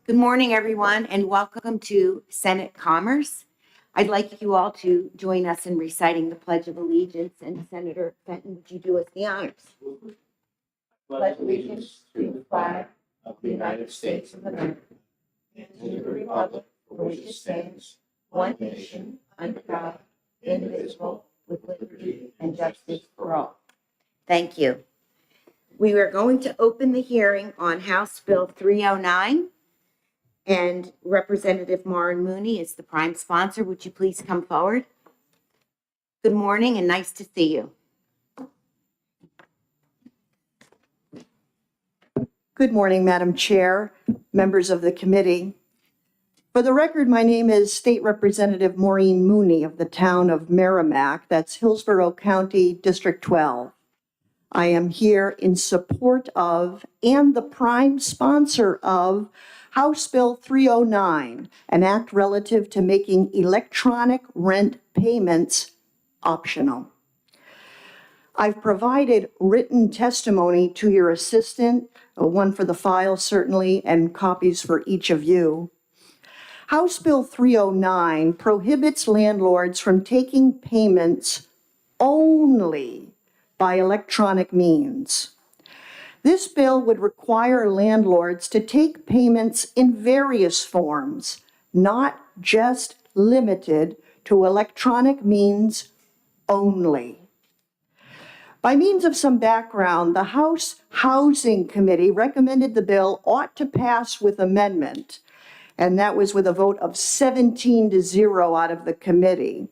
Good morning, everyone, and welcome to Senate Commerce. I'd like you all to join us in reciting the Pledge of Allegiance. And Senator Fenton, would you do us the honors? Pledge allegiance to the flag of the United States of America and to the republic for which it stands, one nation, under God, indivisible, with liberty and justice for all. Thank you. We are going to open the hearing on House Bill 309. And Representative Maureen Mooney is the prime sponsor. Would you please come forward? Good morning and nice to see you. Good morning, Madam Chair, members of the committee. For the record, my name is State Representative Maureen Mooney of the town of Merrimack. That's Hillsborough County, District 12. I am here in support of and the prime sponsor of House Bill 309, an act relative to making electronic rent payments optional. I've provided written testimony to your assistant, one for the file certainly, and copies for each of you. House Bill 309 prohibits landlords from taking payments only by electronic means. This bill would require landlords to take payments in various forms, not just limited to electronic means only. By means of some background, the House Housing Committee recommended the bill ought to pass with amendment, and that was with a vote of 17-0 out of the committee.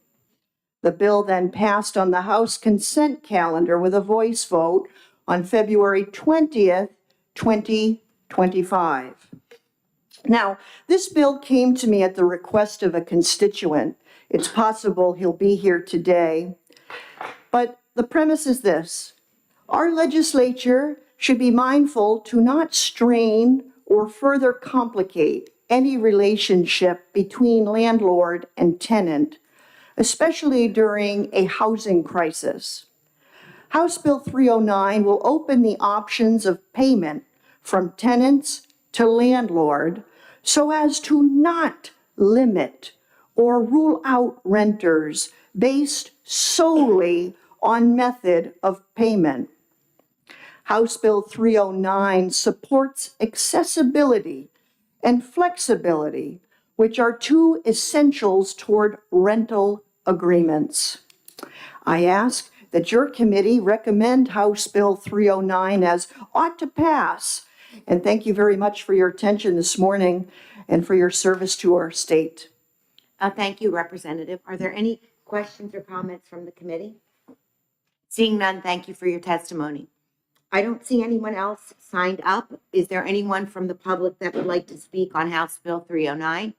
The bill then passed on the House consent calendar with a voice vote on February 20th, 2025. Now, this bill came to me at the request of a constituent. It's possible he'll be here today, but the premise is this: our legislature should be mindful to not strain or further complicate any relationship between landlord and tenant, especially during a housing crisis. House Bill 309 will open the options of payment from tenants to landlord so as to not limit or rule out renters based solely on method of payment. House Bill 309 supports accessibility and flexibility, which are two essentials toward rental agreements. I ask that your committee recommend House Bill 309 as ought to pass, and thank you very much for your attention this morning and for your service to our state. Thank you, Representative. Are there any questions or comments from the committee? Seeing none, thank you for your testimony. I don't see anyone else signed up. Is there anyone from the public that would like to speak on House Bill 309?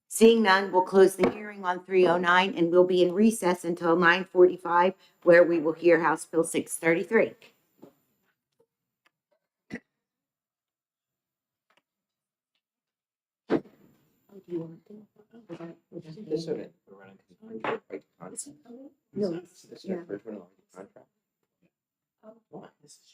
Seeing none, we'll close the hearing on 309 and we'll be in recess until 9:45, where we will hear House Bill 633. Do you want to? No. Yeah. What? This is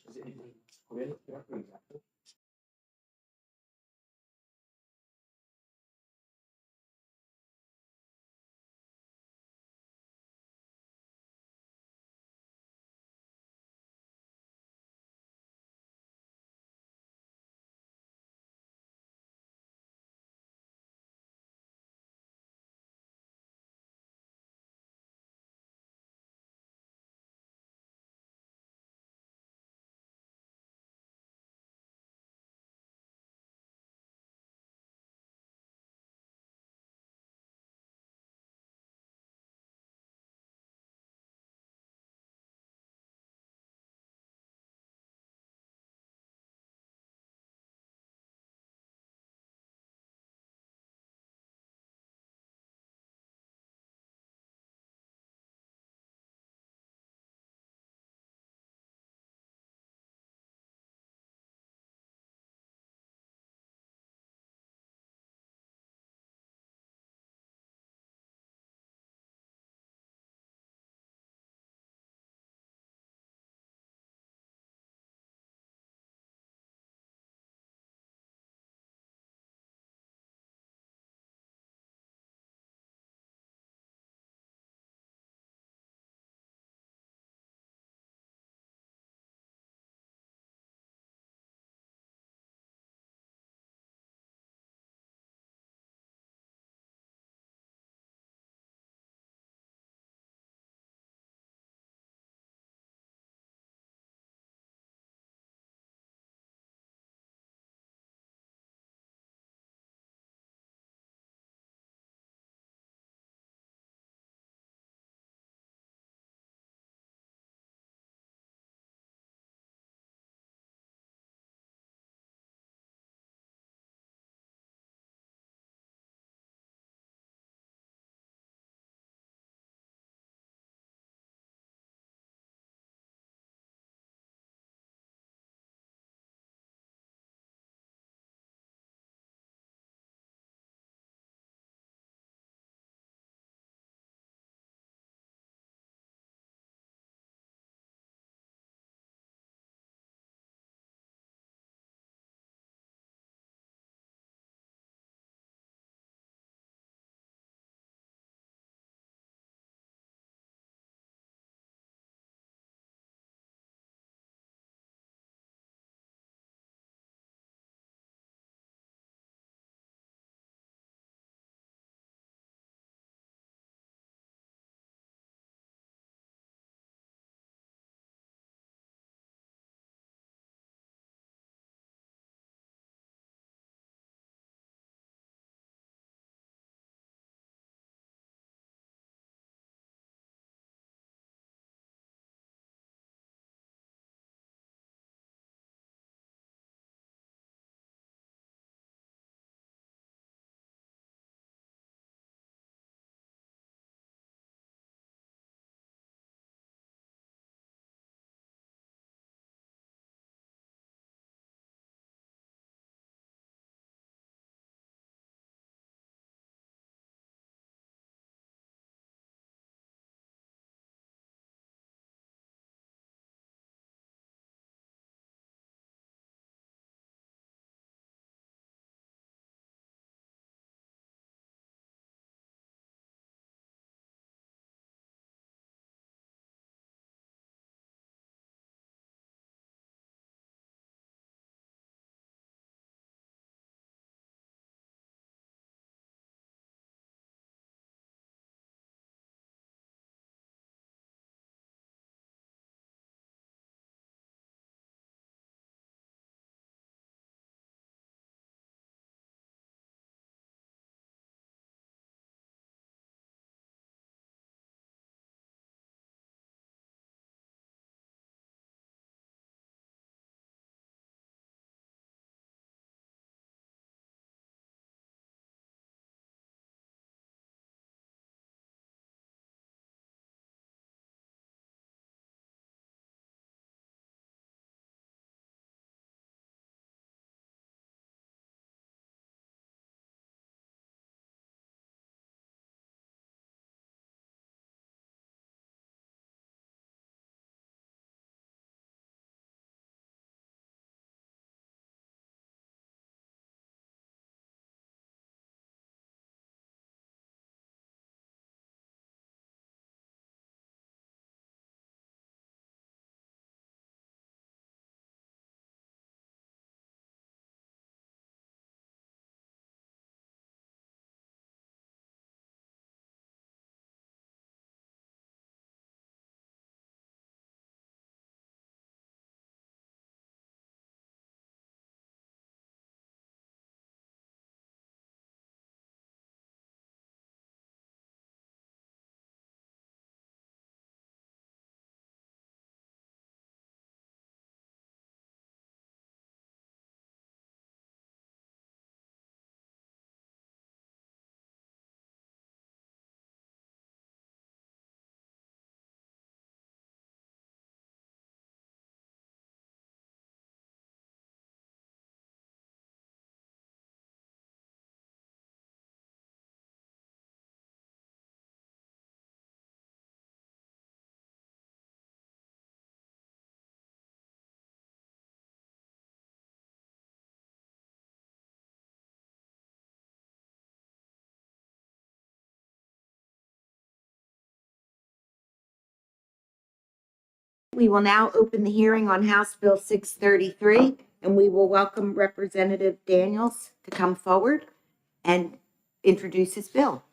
we will now open the hearing on House Bill 633, and we will welcome Representative Daniels to come forward and introduce his bill.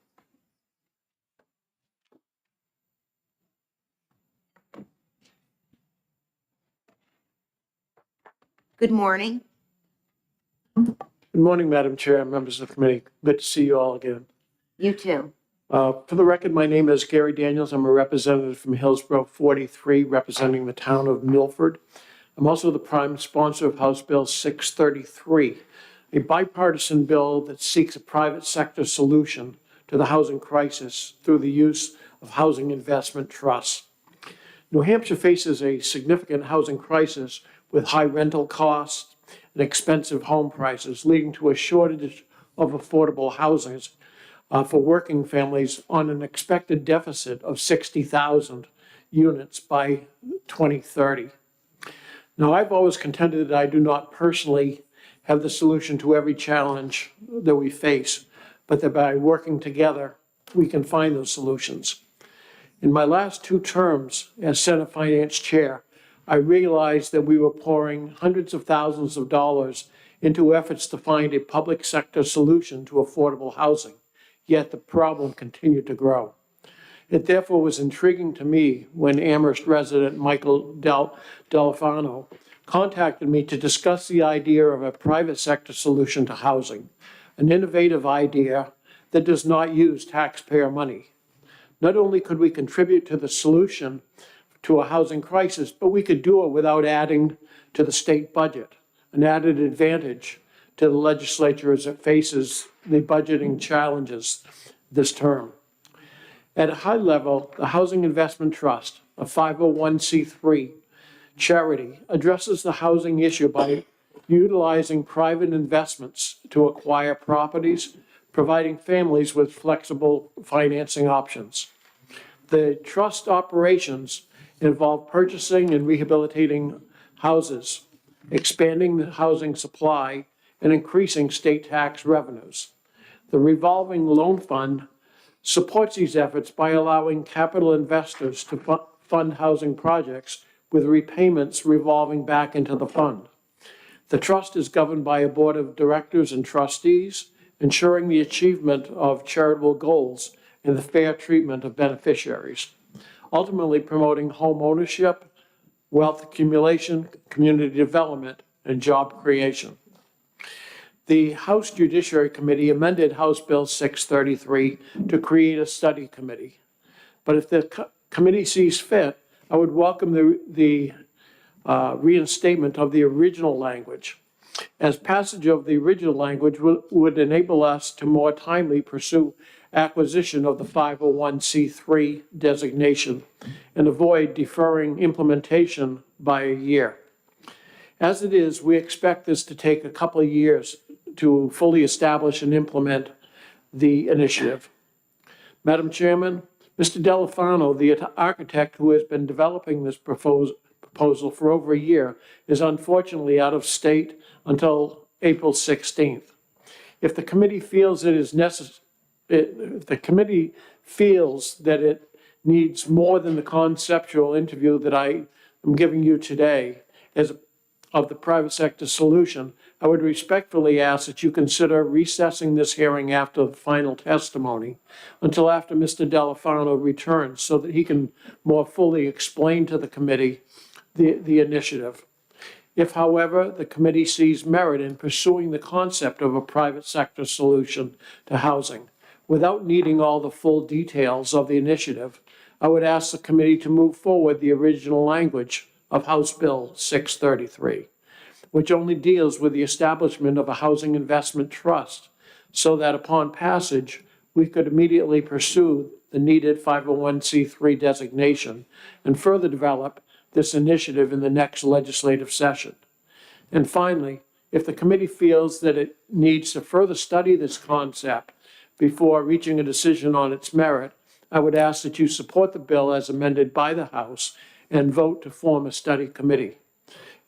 Good morning. Good morning, Madam Chair, members of the committee. Good to see you all again. You too. For the record, my name is Gary Daniels. I'm a representative from Hillsborough 43, representing the town of Milford. I'm also the prime sponsor of House Bill 633, a bipartisan bill that seeks a private sector solution to the housing crisis through the use of housing investment trusts. New Hampshire faces a significant housing crisis with high rental costs and expensive home prices, leading to a shortage of affordable housing for working families on an expected deficit of 60,000 units by 2030. Now, I've always contended that I do not personally have the solution to every challenge that we face, but that by working together, we can find those solutions. In my last 2 terms as Senate Finance Chair, I realized that we were pouring hundreds of thousands of dollars into efforts to find a public sector solution to affordable housing, yet the problem continued to grow. It therefore was intriguing to me when Amherst resident Michael Delfano contacted me to discuss the idea of a private sector solution to housing, an innovative idea that does not use taxpayer money. Not only could we contribute to the solution to a housing crisis, but we could do it without adding to the state budget, an added advantage to the legislature as it faces the budgeting challenges this term. At a high level, the Housing Investment Trust, a 501c3 charity, addresses the housing issue by utilizing private investments to acquire properties, providing families with flexible financing options. The trust operations involve purchasing and rehabilitating houses, expanding the housing supply, and increasing state tax revenues. The revolving loan fund supports these efforts by allowing capital investors to fund housing projects with repayments revolving back into the fund. The trust is governed by a board of directors and trustees, ensuring the achievement of charitable goals and the fair treatment of beneficiaries, ultimately promoting home ownership, wealth accumulation, community development, and job creation. The House Judiciary Committee amended House Bill 633 to create a study committee. But if the committee sees fit, I would welcome the reinstatement of the original language, as passage of the original language would enable us to more timely pursue acquisition of the 501c3 designation and avoid deferring implementation by a year. As it is, we expect this to take a couple of years to fully establish and implement the initiative. Madam Chairman, Mr. Delfano, the architect who has been developing this proposal for over a year, is unfortunately out of state until April 16th. If the committee feels it is necessary, if the committee feels that it needs more than the conceptual interview that I am giving you today of the private sector solution, I would respectfully ask that you consider recessing this hearing after the final testimony until after Mr. Delfano returns so that he can more fully explain to the committee the initiative. If, however, the committee sees merit in pursuing the concept of a private sector solution to housing, without needing all the full details of the initiative, I would ask the committee to move forward the original language of House Bill 633, which only deals with the establishment of a housing investment trust, so that upon passage, we could immediately pursue the needed 501c3 designation and further develop this initiative in the next legislative session. And finally, if the committee feels that it needs to further study this concept before reaching a decision on its merit, I would ask that you support the bill as amended by the House and vote to form a study committee.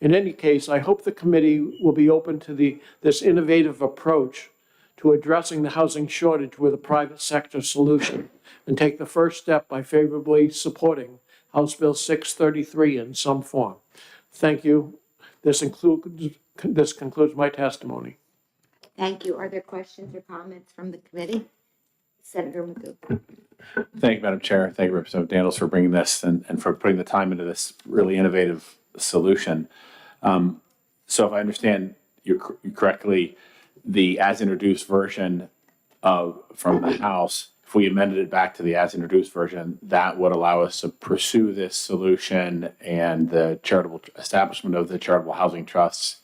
In any case, I hope the committee will be open to this innovative approach to addressing the housing shortage with a private sector solution and take the first step by favorably supporting House Bill 633 in some form. Thank you. This concludes my testimony. Thank you. Are there questions or comments from the committee? Senator Magoo. Thank you, Madam Chair. Thank you, Representative Daniels, for bringing this and for putting the time into this really innovative solution. So if I understand you correctly, the as introduced version from the House, if we amended it back to the as introduced version, that would allow us to pursue this solution and the charitable establishment of the charitable housing trusts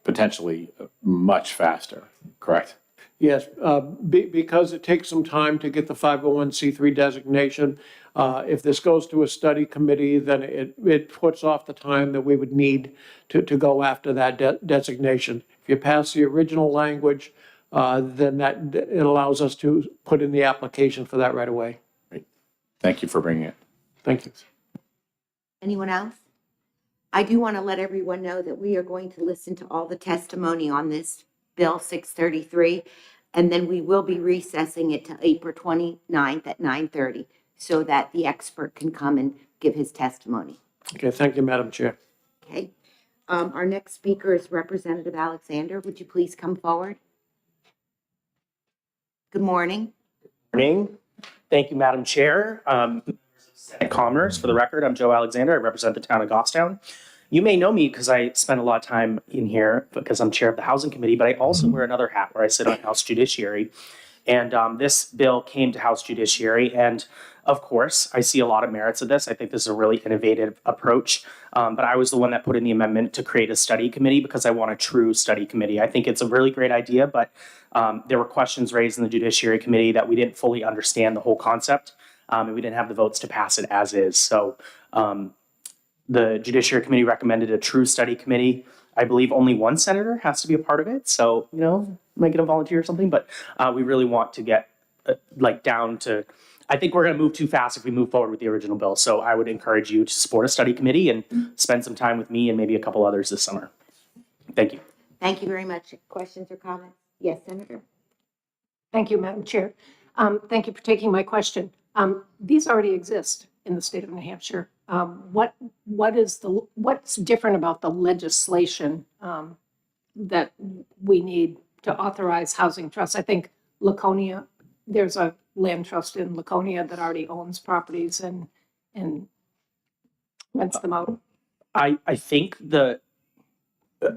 potentially much faster, correct? Yes, because it takes some time to get the 501c3 designation. If this goes to a study committee, then it puts off the time that we would need to go after that designation. If you pass the original language, then it allows us to put in the application for that right away. Great. Thank you for bringing it. Thank you. Anyone else? I do want to let everyone know that we are going to listen to all the testimony on this Bill 633, and then we will be recessing it to April 29th at 9:30 so that the expert can come and give his testimony. Okay, thank you, Madam Chair. Okay. Our next speaker is Representative Alexander. Would you please come forward? Good morning. Morning. Thank you, Madam Chair. Senate Commerce, for the record, I'm Joe Alexander. I represent the town of Goffstown. You may know me because I spend a lot of time in here because I'm chair of the Housing Committee, but I also wear another hat where I sit on House Judiciary. And this bill came to House Judiciary, and of course, I see a lot of merits of this. I think this is a really innovative approach. But I was the one that put in the amendment to create a study committee because I want a true study committee. I think it's a really great idea, but there were questions raised in the Judiciary Committee that we didn't fully understand the whole concept, and we didn't have the votes to pass it as is. So the Judiciary Committee recommended a true study committee. I believe only one senator has to be a part of it. So, might get a volunteer or something, but we really want to get down to, I think we're going to move too fast if we move forward with the original bill. So I would encourage you to support a study committee and spend some time with me and maybe a couple others this summer. Thank you. Thank you very much. Questions or comments? Yes, Senator. Thank you, Madam Chair. Thank you for taking my question. These already exist in the state of New Hampshire. What's different about the legislation that we need to authorize housing trusts? I think Laconia, there's a land trust in Laconia that already owns properties and rents them out. I think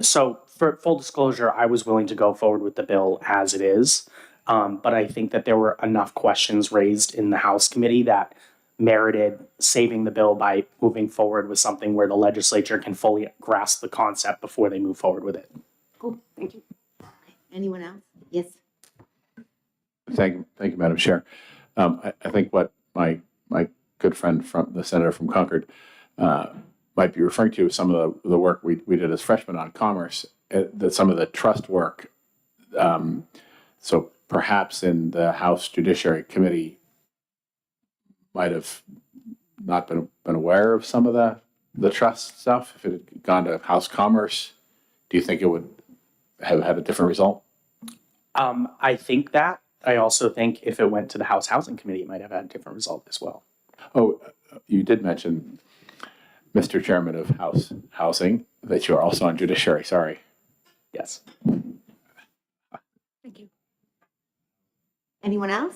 so for full disclosure, I was willing to go forward with the bill as it is. But I think that there were enough questions raised in the House committee that merited saving the bill by moving forward with something where the legislature can fully grasp the concept before they move forward with it. Cool, thank you. Anyone else? Yes. Thank you, Madam Chair. I think what my good friend from the senator from Concord might be referring to is some of the work we did as freshmen on commerce, some of the trust work. So perhaps in the House Judiciary Committee might have not been aware of some of the trust stuff. If it had gone to House Commerce, do you think it would have had a different result? I think that. I also think if it went to the House Housing Committee, it might have had a different result as well. Oh, you did mention, Mr. Chairman of House Housing, that you are also on Judiciary. Sorry. Yes. Thank you. Anyone else?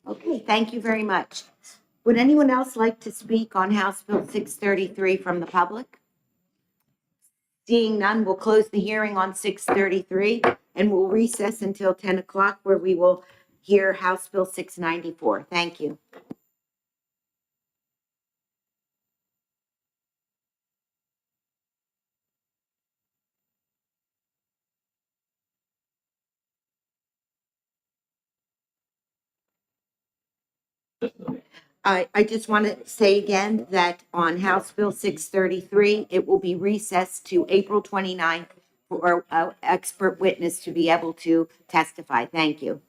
Okay, thank you very much. Would anyone else like to speak on House Bill 633 from the public? Seeing none, we'll close the hearing on 633 and we'll recess until 10 o'clock where we will hear House Bill 694. Thank you. I just want to say again that on House Bill 633, it will be recessed to April 29th for an expert witness to be able to testify. Thank you.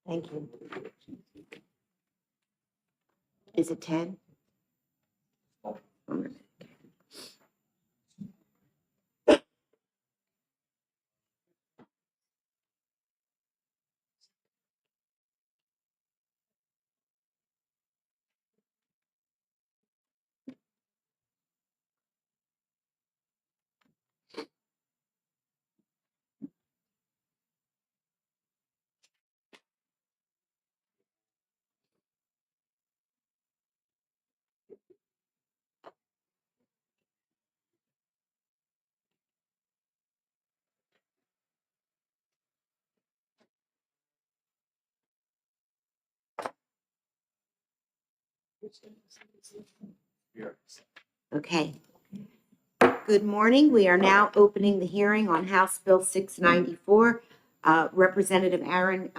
Thank you. Is it 10? Okay. Good morning. We are now opening the hearing on House Bill 694. Representative Aaron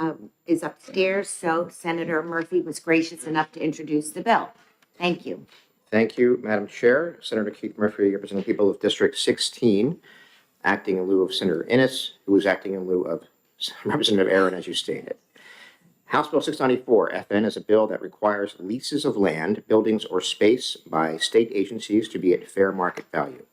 is upstairs, so Senator Murphy was gracious enough to introduce the bill. Thank you. Thank you, Madam Chair. Senator Keith Murphy, representing people of District 16, acting in lieu of Senator Innes, who is acting in lieu of Representative Aaron, as you stated. House Bill 694 FN is a bill that requires leases of land, buildings, or space by state agencies to be at fair market value.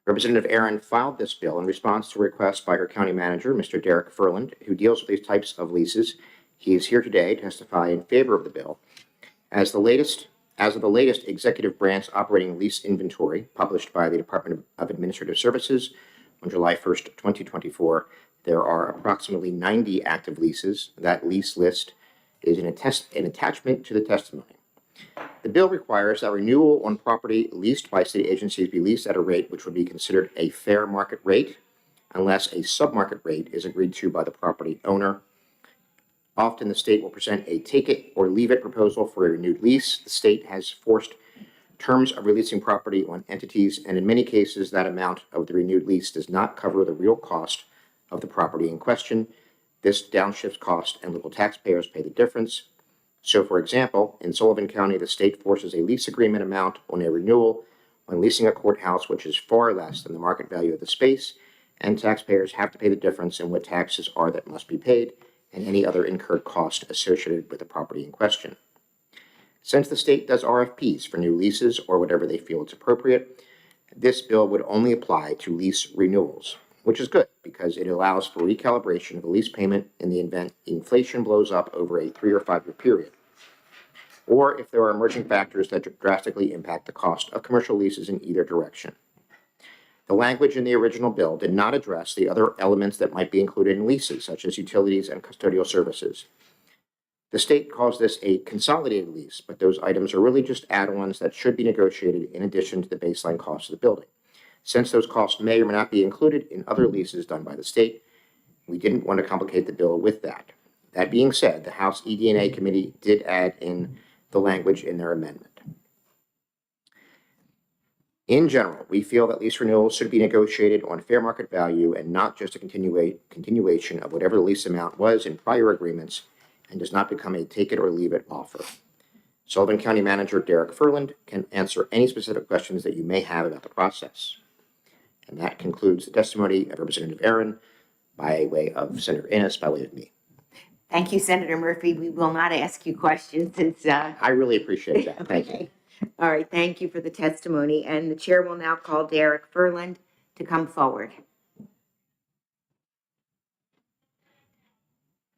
Representative Aaron filed this bill in response to a request by her county manager, Mr. Derek Furland, who deals with these types of leases. He is here today to testify in favor of the bill. As of the latest executive branch operating lease inventory published by the Department of Administrative Services on July 1st, 2024, there are approximately 90 active leases. That lease list is an attachment to the testimony. The bill requires that renewal on property leased by state agencies be leased at a rate which would be considered a fair market rate unless a submarket rate is agreed to by the property owner. Often the state will present a take it or leave it proposal for a renewed lease. The state has forced terms of releasing property on entities, and in many cases that amount of the renewed lease does not cover the real cost of the property in question. This downshifts cost and local taxpayers pay the difference. So, for example, in Sullivan County, the state forces a lease agreement amount on a renewal when leasing a courthouse, which is far less than the market value of the space, and taxpayers have to pay the difference in what taxes are that must be paid and any other incurred cost associated with the property in question. Since the state does RFPs for new leases or whatever they feel is appropriate, this bill would only apply to lease renewals, which is good because it allows for recalibration of a lease payment in the event inflation blows up over a 3 or 5 year period, or if there are emerging factors that drastically impact the cost of commercial leases in either direction. The language in the original bill did not address the other elements that might be included in leases, such as utilities and custodial services. The state calls this a consolidated lease, but those items are really just add-ons that should be negotiated in addition to the baseline cost of the building. Since those costs may or may not be included in other leases done by the state, we didn't want to complicate the bill with that. That being said, the House ED&A Committee did add in the language in their amendment. In general, we feel that lease renewals should be negotiated on fair market value and not just a continuation of whatever the lease amount was in prior agreements and does not become a take it or leave it offer. Sullivan County Manager Derek Furland can answer any specific questions that you may have about the process. And that concludes the testimony of Representative Aaron by way of Senator Innes by way of me. Thank you, Senator Murphy. We will not ask you questions since, I really appreciate that. Thank you. okay. All right, thank you for the testimony. And the chair will now call Derek Furland to come forward.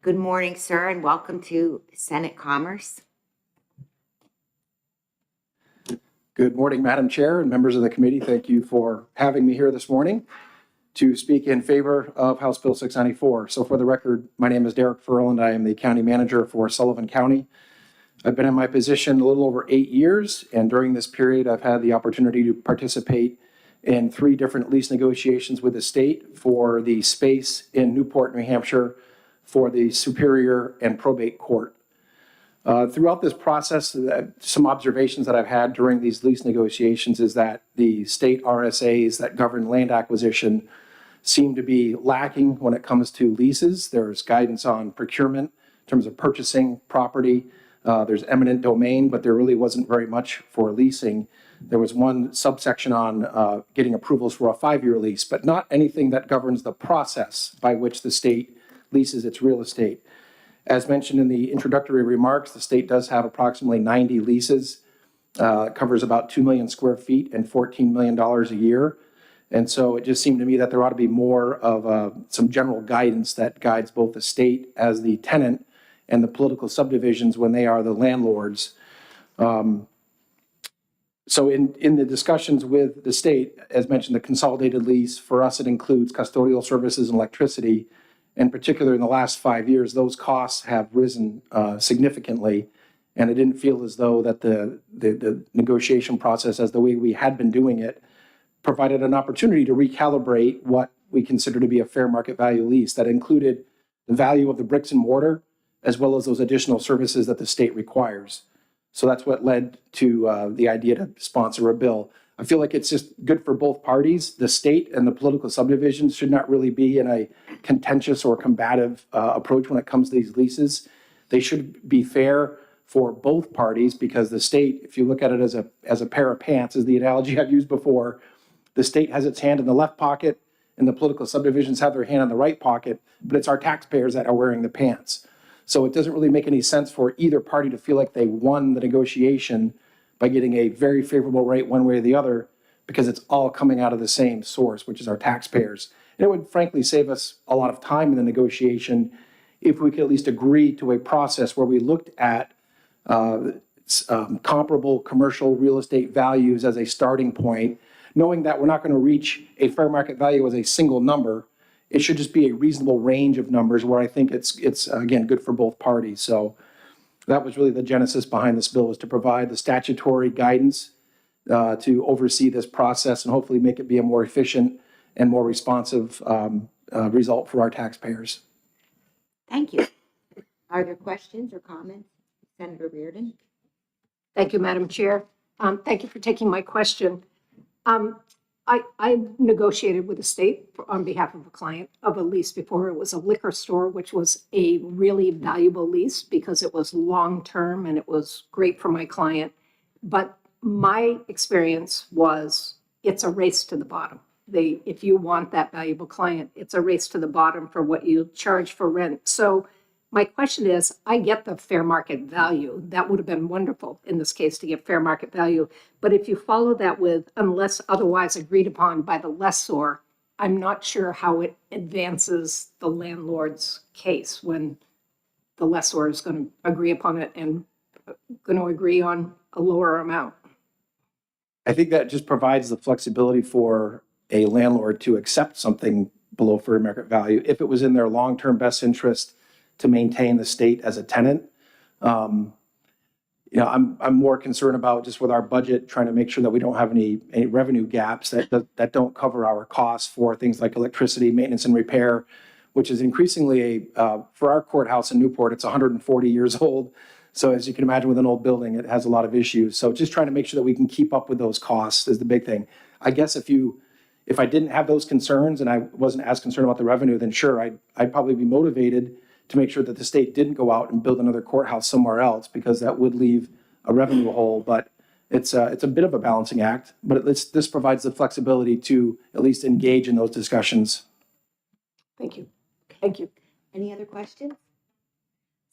Good morning, sir, and welcome to Senate Commerce. Good morning, Madam Chair and members of the committee. Thank you for having me here this morning to speak in favor of House Bill 694. So for the record, my name is Derek Furland. I am the county manager for Sullivan County. I've been in my position a little over 8 years, and during this period, I've had the opportunity to participate in 3 different lease negotiations with the state for the space in Newport, New Hampshire, for the Superior and Probate Court. Throughout this process, some observations that I've had during these lease negotiations is that the state RSAs that govern land acquisition seem to be lacking when it comes to leases. There's guidance on procurement in terms of purchasing property. There's eminent domain, but there really wasn't very much for leasing. There was one subsection on getting approvals for a 5-year lease, but not anything that governs the process by which the state leases its real estate. As mentioned in the introductory remarks, the state does have approximately 90 leases. It covers about 2 million square feet and $14 million a year. And so it just seemed to me that there ought to be more of some general guidance that guides both the state as the tenant and the political subdivisions when they are the landlords. So in the discussions with the state, as mentioned, the consolidated lease, for us, it includes custodial services and electricity. In particular, in the last 5 years, those costs have risen significantly, and it didn't feel as though that the negotiation process, as the way we had been doing it, provided an opportunity to recalibrate what we consider to be a fair market value lease that included the value of the bricks and mortar, as well as those additional services that the state requires. So that's what led to the idea to sponsor a bill. I feel like it's just good for both parties. The state and the political subdivisions should not really be in a contentious or combative approach when it comes to these leases. They should be fair for both parties because the state, if you look at it as a pair of pants, is the analogy I've used before, the state has its hand in the left pocket and the political subdivisions have their hand in the right pocket, but it's our taxpayers that are wearing the pants. So it doesn't really make any sense for either party to feel like they won the negotiation by getting a very favorable rate one way or the other, because it's all coming out of the same source, which is our taxpayers. And it would frankly save us a lot of time in the negotiation if we could at least agree to a process where we looked at comparable commercial real estate values as a starting point, knowing that we're not going to reach a fair market value as a single number. It should just be a reasonable range of numbers where I think it's again, good for both parties. So that was really the genesis behind this bill, was to provide the statutory guidance to oversee this process and hopefully make it be a more efficient and more responsive result for our taxpayers. Thank you. Are there questions or comments? Senator Reardon? Thank you, Madam Chair. Thank you for taking my question. I negotiated with the state on behalf of a client of a lease before. It was a liquor store, which was a really valuable lease because it was long-term and it was great for my client. But my experience was it's a race to the bottom. If you want that valuable client, it's a race to the bottom for what you charge for rent. So my question is, I get the fair market value. That would have been wonderful in this case to get fair market value. But if you follow that with unless otherwise agreed upon by the lessor, I'm not sure how it advances the landlord's case when the lessor is going to agree upon it and going to agree on a lower amount. I think that just provides the flexibility for a landlord to accept something below fair market value if it was in their long-term best interest to maintain the state as a tenant. I'm more concerned about just with our budget, trying to make sure that we don't have any revenue gaps that don't cover our costs for things like electricity, maintenance and repair, which is increasingly for our courthouse in Newport, it's 140 years old. So as you can imagine with an old building, it has a lot of issues. So just trying to make sure that we can keep up with those costs is the big thing. I guess if I didn't have those concerns and I wasn't as concerned about the revenue, then sure, I'd probably be motivated to make sure that the state didn't go out and build another courthouse somewhere else, because that would leave a revenue hole. But it's a bit of a balancing act, but this provides the flexibility to at least engage in those discussions. Thank you. Thank you. Any other questions?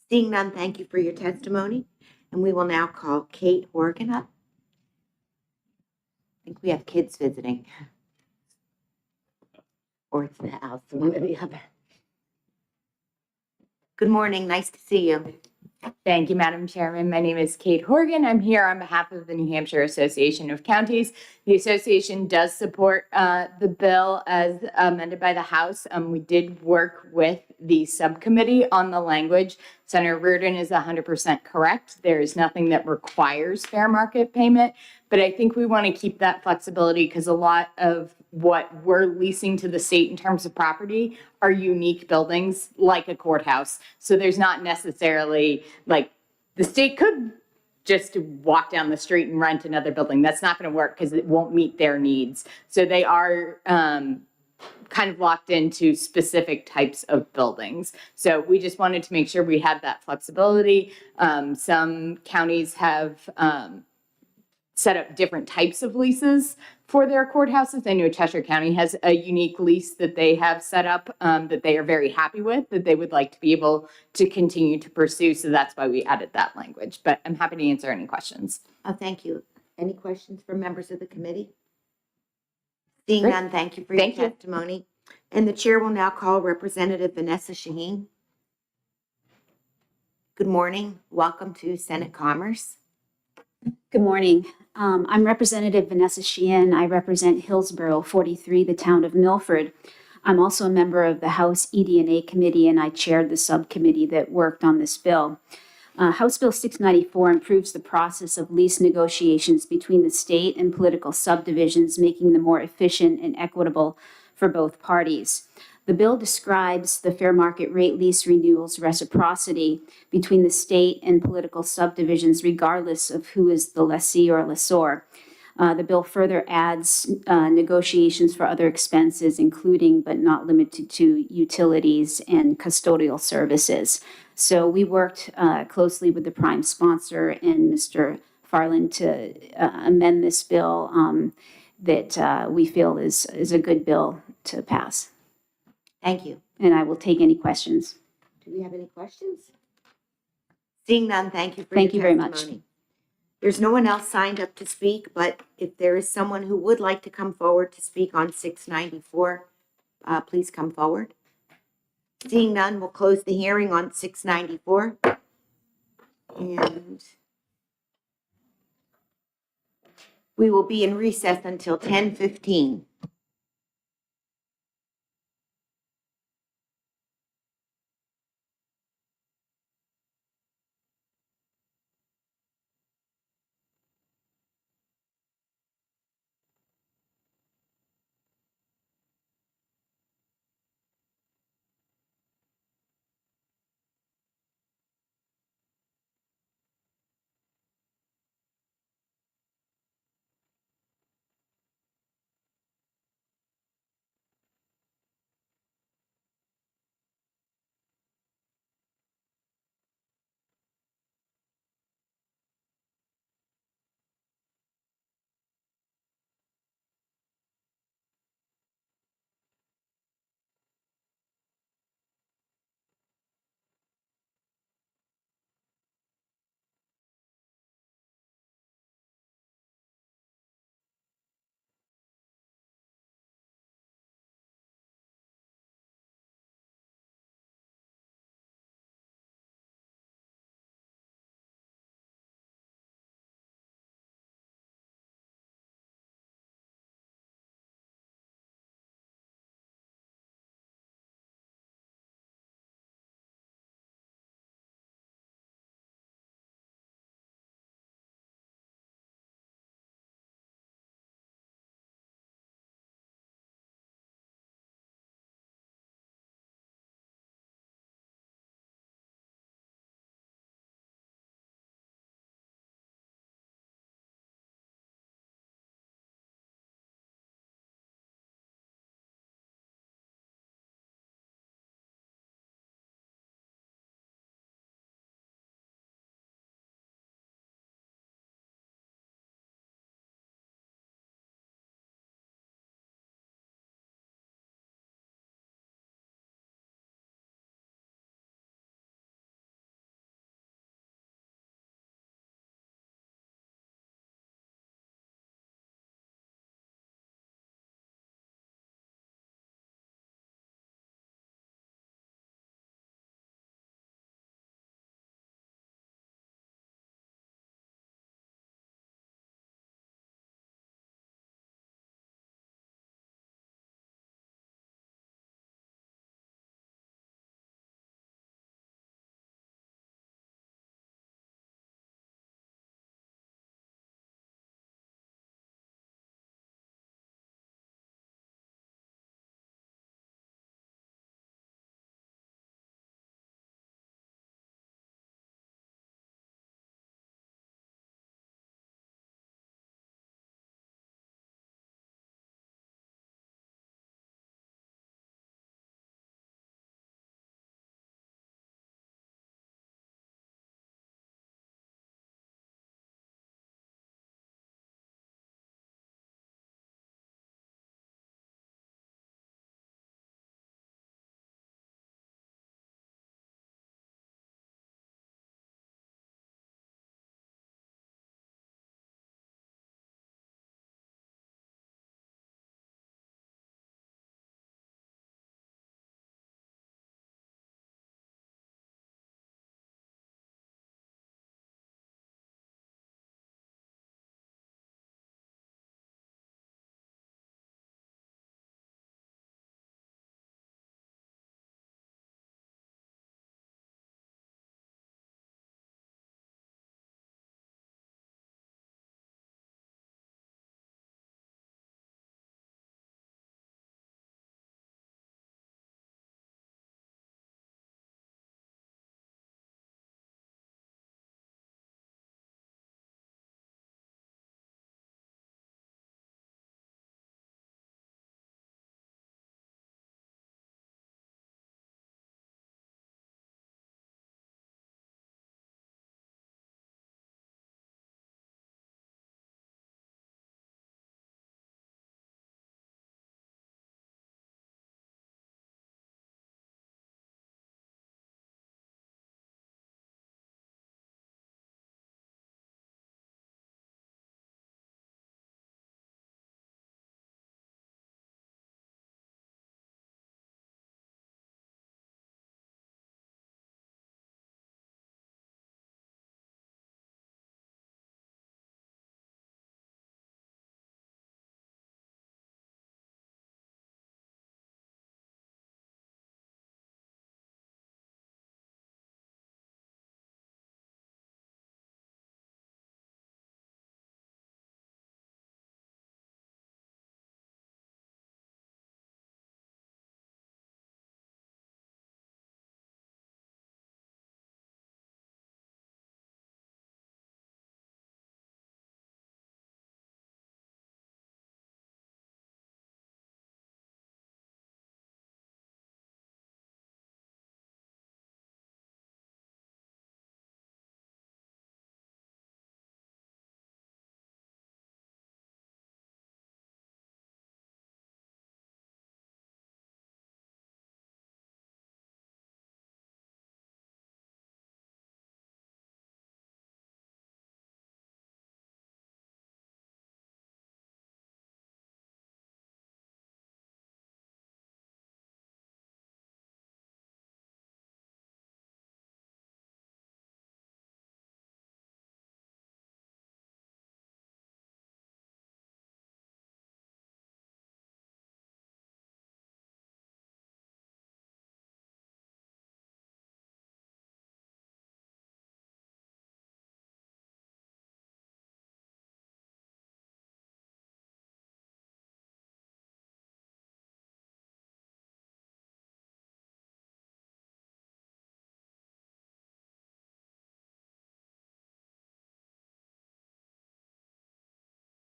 Seeing none, thank you for your testimony. And we will now call Kate Horgan up. I think we have kids visiting. Or it's the house, one or the other. Good morning, nice to see you. Thank you, Madam Chairman. My name is Kate Horgan. I'm here on behalf of the New Hampshire Association of Counties. The association does support the bill as amended by the House. We did work with the subcommittee on the language. Senator Reardon is 100% correct. There is nothing that requires fair market payment, but I think we want to keep that flexibility because a lot of what we're leasing to the state in terms of property are unique buildings like a courthouse. So there's not necessarily like the state could just walk down the street and rent another building. That's not going to work because it won't meet their needs. So they are kind of locked into specific types of buildings. So we just wanted to make sure we had that flexibility. Some counties have set up different types of leases for their courthouses. I know Cheshire County has a unique lease that they have set up that they are very happy with, that they would like to be able to continue to pursue. So that's why we added that language. But I'm happy to answer any questions. Thank you. Any questions from members of the committee? Seeing Great. none, thank you for your Thank you. testimony. And the chair will now call Representative Vanessa Shaheen. Good morning. Welcome to Senate Commerce. Good morning. I'm Representative Vanessa Sheehan. I represent Hillsborough 43, the town of Milford. I'm also a member of the House ED&A Committee, and I chaired the subcommittee that worked on this bill. House Bill 694 improves the process of lease negotiations between the state and political subdivisions, making them more efficient and equitable for both parties. The bill describes the fair market rate lease renewals reciprocity between the state and political subdivisions, regardless of who is the lessee or lessor. The bill further adds negotiations for other expenses, including but not limited to utilities and custodial services. So we worked closely with the prime sponsor and Mr. Farland to amend this bill that we feel is a good bill to pass. Thank you. And I will take any questions. Do we have any questions? Seeing none, thank you for Thank your you very much. testimony. There's no one else signed up to speak, but if there is someone who would like to come forward to speak on 694, please come forward. Seeing none, we'll close the hearing on 694. And we will be in recess until 10:15.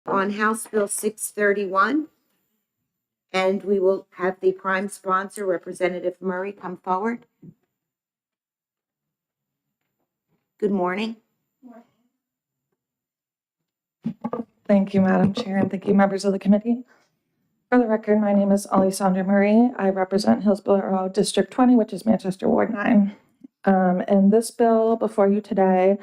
on House Bill 631. And we will have the prime sponsor, Representative Murray, come forward. Good morning. Thank you, Madam Chair, and thank you, members of the committee. For the record, my name is Alessandra Murray. I represent Hillsborough District 20, which is Manchester Ward 9. And this bill before you today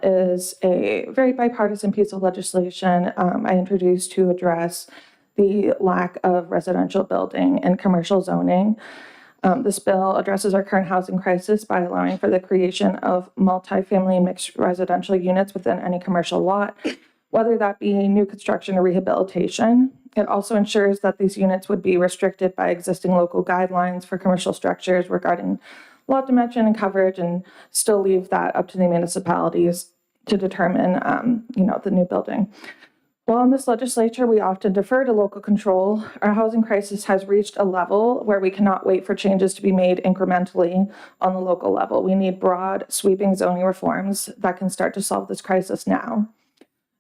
is a very bipartisan piece of legislation I introduced to address the lack of residential building and commercial zoning. This bill addresses our current housing crisis by allowing for the creation of multifamily mixed residential units within any commercial lot, whether that be new construction or rehabilitation. It also ensures that these units would be restricted by existing local guidelines for commercial structures regarding lot dimension and coverage, and still leave that up to the municipalities to determine, the new building. While in this legislature, we often defer to local control, our housing crisis has reached a level where we cannot wait for changes to be made incrementally on the local level. We need broad, sweeping zoning reforms that can start to solve this crisis now.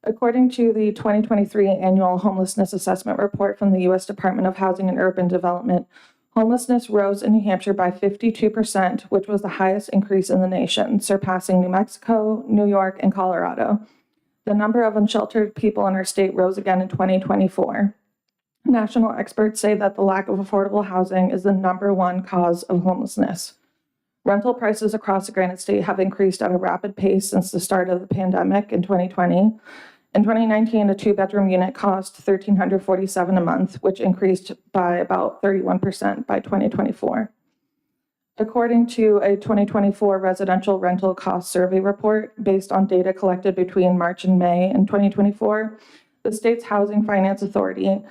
According to the 2023 Annual Homelessness Assessment Report from the U.S. Department of Housing and Urban Development, homelessness rose in New Hampshire by 52%, which was the highest increase in the nation, surpassing New Mexico, New York, and Colorado. The number of unsheltered people in our state rose again in 2024. National experts say that the lack of affordable housing is the #1 cause of homelessness. Rental prices across the Granite State have increased at a rapid pace since the start of the pandemic in 2020. In 2019, a 2-bedroom unit cost $1,347 a month, which increased by about 31% by 2024. According to a 2024 residential rental cost survey report based on data collected between March and May in 2024, the state's Housing Finance Authority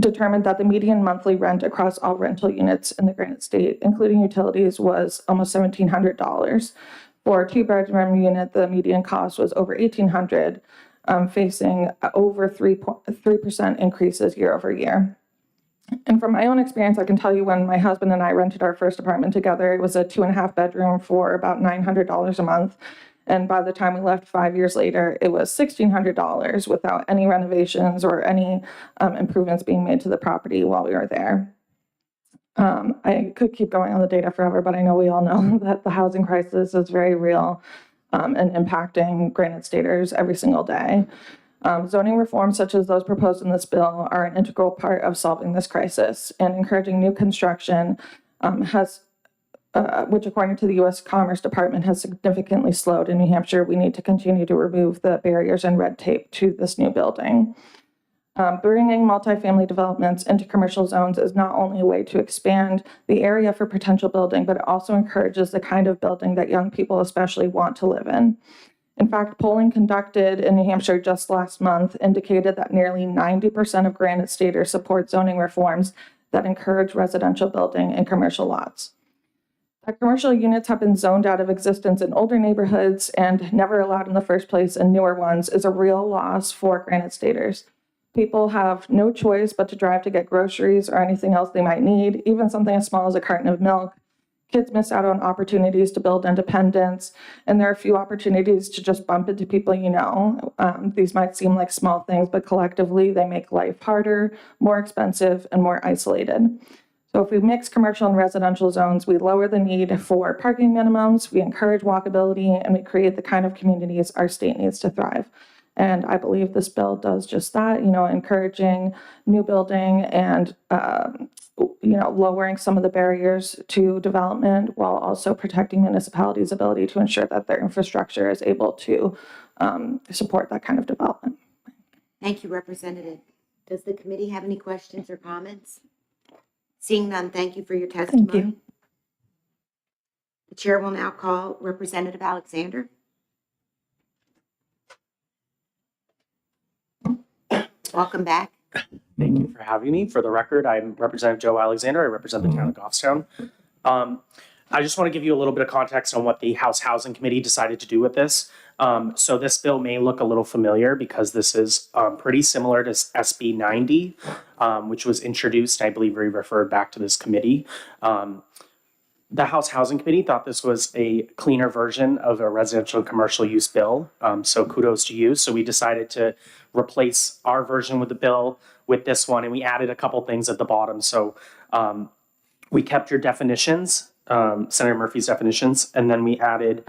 determined that the median monthly rent across all rental units in the Granite State, including utilities, was almost $1,700. For a 2-bedroom unit, the median cost was over $1,800, facing over 3% increases year over year. And from my own experience, I can tell you when my husband and I rented our first apartment together, it was a 2.5 bedroom for about $900 a month. And by the time we left 5 years later, it was $1,600 without any renovations or any improvements being made to the property while we were there. I could keep going on the data forever, but I know we all know that the housing crisis is very real and impacting Granite Staters every single day. Zoning reforms such as those proposed in this bill are an integral part of solving this crisis, and encouraging new construction which according to the U.S. Commerce Department has significantly slowed in New Hampshire. We need to continue to remove the barriers and red tape to this new building. Bringing multifamily developments into commercial zones is not only a way to expand the area for potential building, but it also encourages the kind of building that young people especially want to live in. In fact, polling conducted in New Hampshire just last month indicated that nearly 90% of Granite Staters support zoning reforms that encourage residential building in commercial lots. That commercial units have been zoned out of existence in older neighborhoods and never allowed in the first place in newer ones is a real loss for Granite Staters. People have no choice but to drive to get groceries or anything else they might need, even something as small as a carton of milk. Kids miss out on opportunities to build independence, and there are few opportunities to just bump into people you know. These might seem like small things, but collectively they make life harder, more expensive, and more isolated. So if we mix commercial and residential zones, we lower the need for parking minimums, we encourage walkability, and we create the kind of communities our state needs to thrive. And I believe this bill does just that, encouraging new building and lowering some of the barriers to development while also protecting municipalities' ability to ensure that their infrastructure is able to support that kind of development. Thank you, Representative. Does the committee have any questions or comments? Seeing none, thank you for your testimony. Thank you. The chair will now call Representative Alexander. Welcome back. Thank you for having me. For the record, I'm Representative Joe Alexander. I represent the town of Goffstown. I just want to give you a little bit of context on what the House Housing Committee decided to do with this. So this bill may look a little familiar because this is pretty similar to SB 90, which was introduced. I believe we referred back to this committee. the House Housing Committee thought this was a cleaner version of a residential and commercial use bill. So kudos to you. So we decided to replace our version with the bill with this one, and we added a couple things at the bottom. So we kept your definitions, Senator Murphy's definitions, and then we added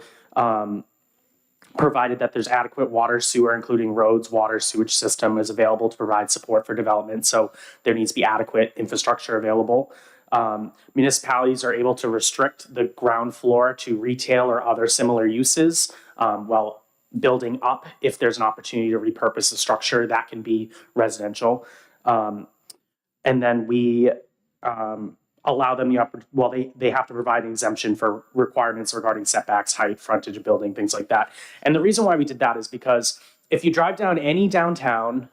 provided that there's adequate water, sewer, including roads, water, sewage system is available to provide support for development. So there needs to be adequate infrastructure available. Municipalities are able to restrict the ground floor to retail or other similar uses while building up. If there's an opportunity to repurpose the structure, that can be residential. And then we allow them they have to provide an exemption for requirements regarding setbacks, height, frontage of building, things like that. And the reason why we did that is because if you drive down any downtown,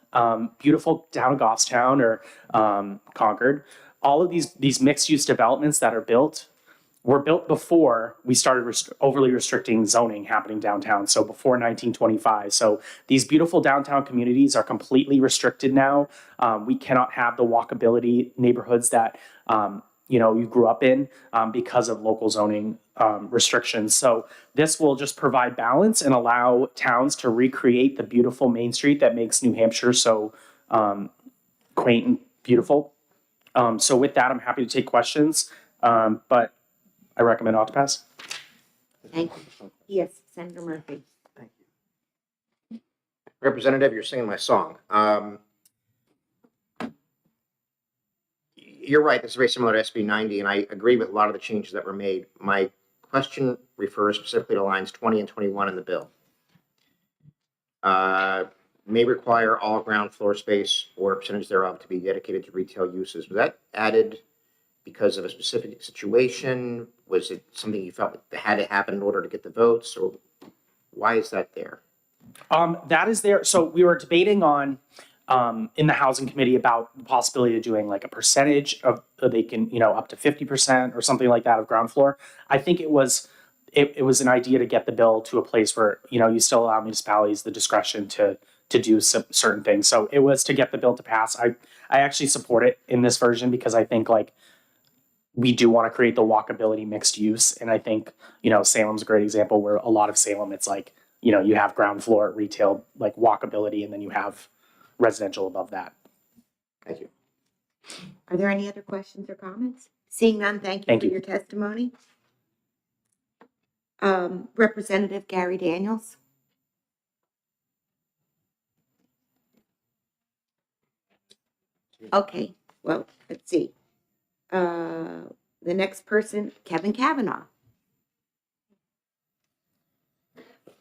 beautiful down Goffstown or Concord, all of these mixed use developments that are built were built before we started overly restricting zoning happening downtown. So before 1925. So these beautiful downtown communities are completely restricted now. We cannot have the walkability neighborhoods that you grew up in because of local zoning restrictions. So this will just provide balance and allow towns to recreate the beautiful Main Street that makes New Hampshire so quaint and beautiful. So with that, I'm happy to take questions, but I recommend not to pass. Thank you. Yes, Senator Murphy. Representative, you're singing my song. You're right, this is very similar to SB 90, and I agree with a lot of the changes that were made. My question refers specifically to lines 20 and 21 in the bill. May require all ground floor space or a percentage thereof to be dedicated to retail uses. Was that added because of a specific situation? Was it something you felt had to happen in order to get the votes, or why is that there? That is there. So we were debating on in the housing committee about the possibility of doing like a percentage of they can, up to 50% or something like that of ground floor. I think it was an idea to get the bill to a place where, you still allow municipalities the discretion to do some certain things. So it was to get the bill to pass. I actually support it in this version because I think we do want to create the walkability mixed use. And I think, Salem's a great example where a lot of Salem, it's you have ground floor retail, like walkability, and then you have residential above that. Thank you. Are there any other questions or comments? Seeing none, thank you Thank for you. your testimony. Representative Gary Daniels. Okay, well, let's see. The next person, Kevin Kavanaugh.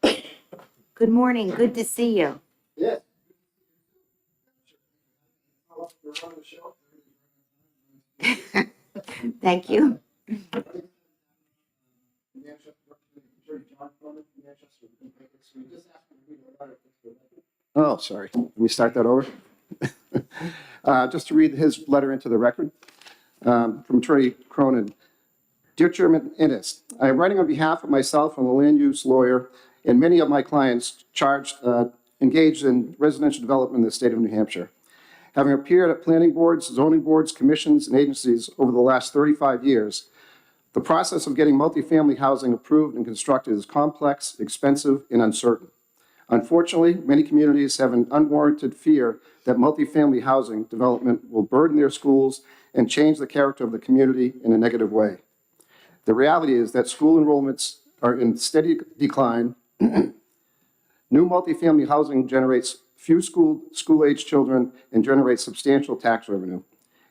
Good morning, good to see you. Yes. Thank you. Oh, sorry. Let me start that over. Just to read his letter into the record from Attorney Cronin. Dear Chairman Innes, I am writing on behalf of myself and the land use lawyer and many of my clients engaged in residential development in the state of New Hampshire. Having appeared at planning boards, zoning boards, commissions, and agencies over the last 35 years, the process of getting multifamily housing approved and constructed is complex, expensive, and uncertain. Unfortunately, many communities have an unwarranted fear that multifamily housing development will burden their schools and change the character of the community in a negative way. The reality is that school enrollments are in steady decline. New multifamily housing generates few school-age children and generates substantial tax revenue.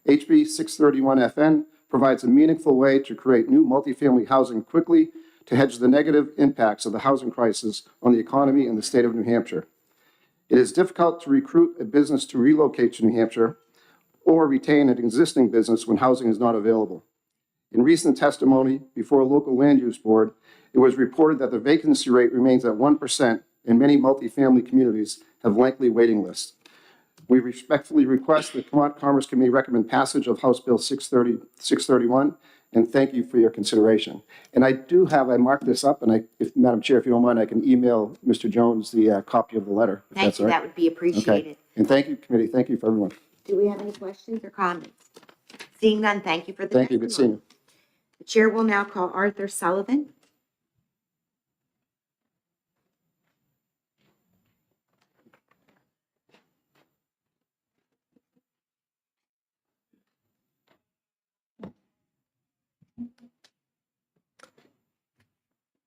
HB 631 FN provides a meaningful way to create new multifamily housing quickly to hedge the negative impacts of the housing crisis on the economy in the state of New Hampshire. It is difficult to recruit a business to relocate to New Hampshire or retain an existing business when housing is not available. In recent testimony before a local land use board, it was reported that the vacancy rate remains at 1%, and many multifamily communities have lengthy waiting lists. We respectfully request that Commerce Committee recommend passage of House Bill 631, and thank you for your consideration. And I marked this up, and Madam Chair, if you don't mind, I can email Mr. Jones the copy of the letter. If Thank that's you, all right. that would be appreciated. Okay. And thank you, committee. Thank you for everyone. Do we have any questions or comments? Seeing none, thank you for the Thank you. Good seeing testimony. you. The chair will now call Arthur Sullivan.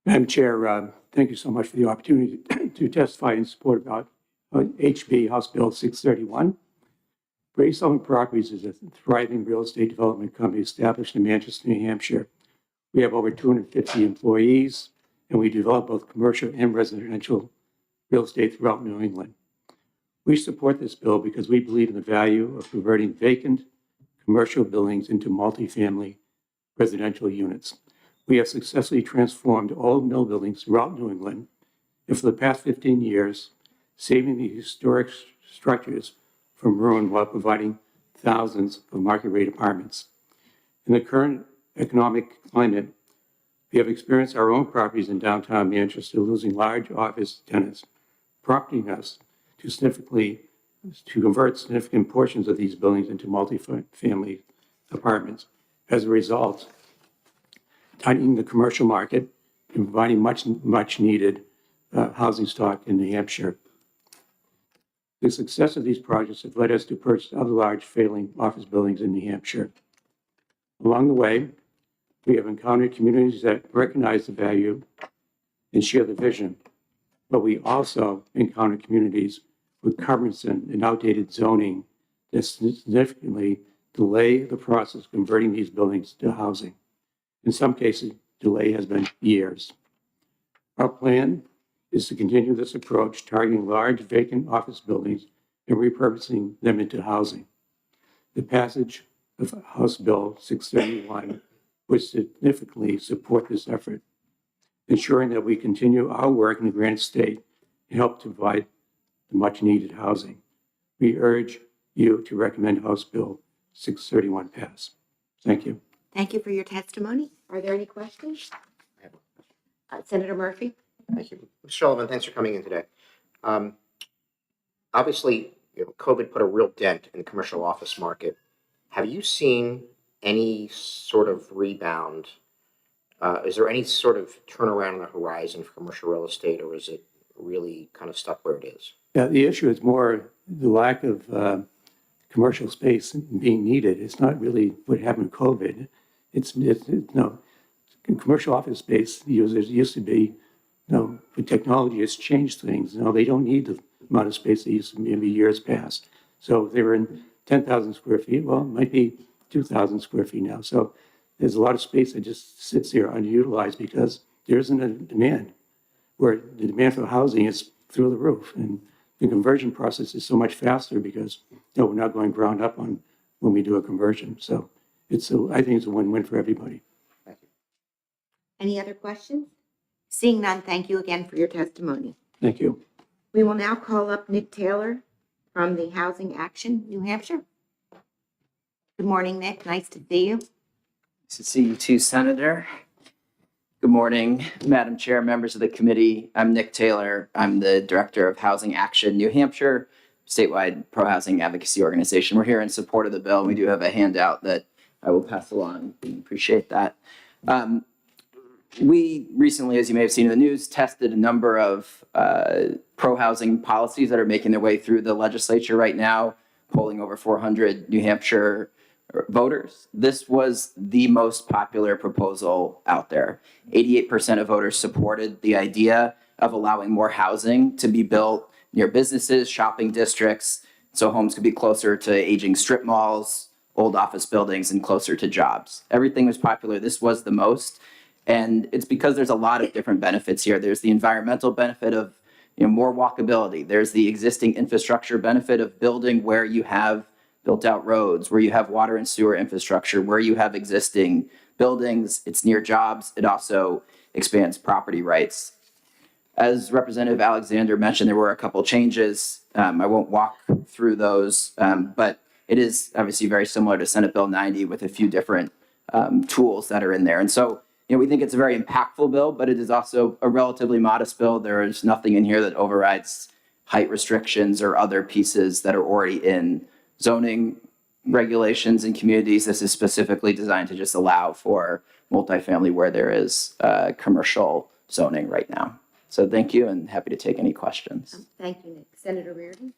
Madam Chair, thank you so much for the opportunity to testify in support about HB House Bill 631. Brady Sullivan Properties is a thriving real estate development company established in Manchester, New Hampshire. We have over 250 employees, and we develop both commercial and residential real estate throughout New England. We support this bill because we believe in the value of converting vacant commercial buildings into multifamily residential units. We have successfully transformed old mill buildings throughout New England, and for the past 15 years, saving the historic structures from ruin while providing thousands of market-rate apartments. In the current economic climate, we have experienced our own properties in downtown Manchester losing large office tenants, prompting us to convert significant portions of these buildings into multifamily apartments. As a result, tightening the commercial market and providing much needed housing stock in New Hampshire. The success of these projects has led us to purchase other large failing office buildings in New Hampshire. Along the way, we have encountered communities that recognize the value and share the vision, but we also encounter communities with cumbersome and outdated zoning that significantly delay the process of converting these buildings to housing. In some cases, delay has been years. Our plan is to continue this approach, targeting large vacant office buildings and repurposing them into housing. The passage of House Bill 631 would significantly support this effort, ensuring that we continue our work in the Granite State and help to provide the much-needed housing. We urge you to recommend House Bill 631 pass. Thank you. Thank you for your testimony. Are there any questions? I have one. Senator Murphy? Thank you. Mr. Sullivan, thanks for coming in today. Obviously, COVID put a real dent in the commercial office market. Have you seen any sort of rebound? Is there any sort of turnaround on the horizon for commercial real estate, or is it really kind of stuck where it is? Yeah, the issue is more the lack of commercial space being needed. It's not really what happened with COVID. It's no, commercial office space users used to be, but technology has changed things. They don't need the amount of space they used to be in years past. So if they were in 10,000 square feet, well, it might be 2,000 square feet now. So there's a lot of space that just sits there underutilized because there isn't a demand, where the demand for housing is through the roof. And the conversion process is so much faster because we're not going ground up on when we do a conversion. So I think it's a win-win for everybody. Thank you. Any other questions? Seeing none, thank you again for your testimony. Thank you. We will now call up Nick Taylor from the Housing Action, New Hampshire. Good morning, Nick. Nice to see you. Nice to see you too, Senator. Good morning, Madam Chair, members of the committee. I'm Nick Taylor. I'm the Director of Housing Action New Hampshire, statewide pro-housing advocacy organization. We're here in support of the bill. We do have a handout that I will pass along. We appreciate that. We recently, as you may have seen in the news, tested a number of pro-housing policies that are making their way through the legislature right now, polling over 400 New Hampshire voters. This was the most popular proposal out there. 88% of voters supported the idea of allowing more housing to be built near businesses, shopping districts, so homes could be closer to aging strip malls, old office buildings, and closer to jobs. Everything was popular. This was the most. And it's because there's a lot of different benefits here. There's the environmental benefit of more walkability. There's the existing infrastructure benefit of building where you have built out roads, where you have water and sewer infrastructure, where you have existing buildings. It's near jobs. It also expands property rights. As Representative Alexander mentioned, there were a couple changes. I won't walk through those, but it is obviously very similar to Senate Bill 90 with a few different tools that are in there. And so, we think it's a very impactful bill, but it is also a relatively modest bill. There is nothing in here that overrides height restrictions or other pieces that are already in zoning regulations in communities. This is specifically designed to just allow for multifamily where there is commercial zoning right now. So thank you, and happy to take any questions. Thank you, Nick. Senator Reardon?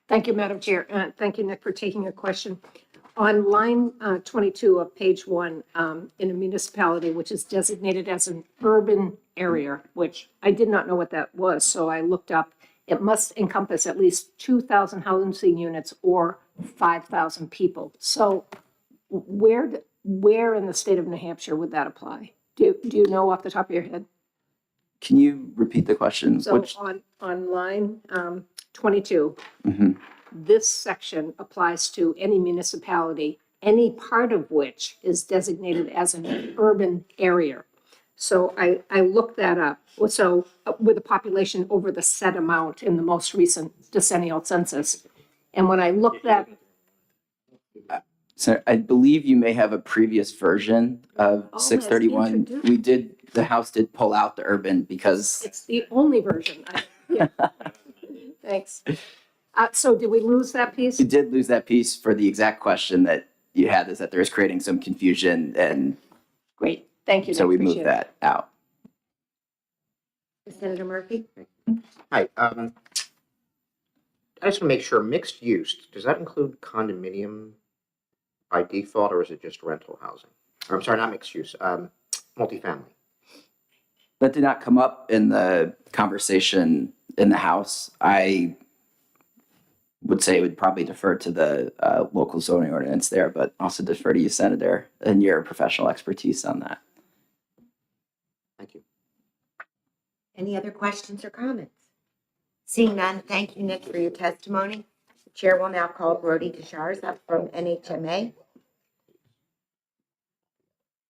Thank you, Madam Chair. Thank you, Nick, for taking a question. On line 22 of page 1, in a municipality which is designated as an urban area, which I did not know what that was, so I looked up. It must encompass at least 2,000 housing units or 5,000 people. So where in the state of New Hampshire would that apply? Do you know off the top of your head? Can you repeat the question? So on line 22, Mhm. this section applies to any municipality, any part of which is designated as an urban area. So I looked that up. So with a population over the set amount in the most recent decennial census. And when I looked that, So I believe you may have a previous version of Oh, that's 631. introduced. The House did pull out the urban because it's the only version. Yeah. Thanks. So did we lose that piece? you did lose that piece for the exact question that you had, is that there is creating some confusion, and Great. Thank you. so Nick. we Appreciate moved it. that out. Senator Murphy? Hi, I just want to make sure, mixed use, does that include condominium by default, or is it just rental housing? Or, I'm sorry, not mixed use, multifamily. That did not come up in the conversation in the House. I would say it would probably defer to the local zoning ordinance there, but also defer to you, Senator, and your professional expertise on that. Thank you. Any other questions or comments? Seeing none, thank you, Nick, for your testimony. The chair will now call Brody Deshars up from NHMA.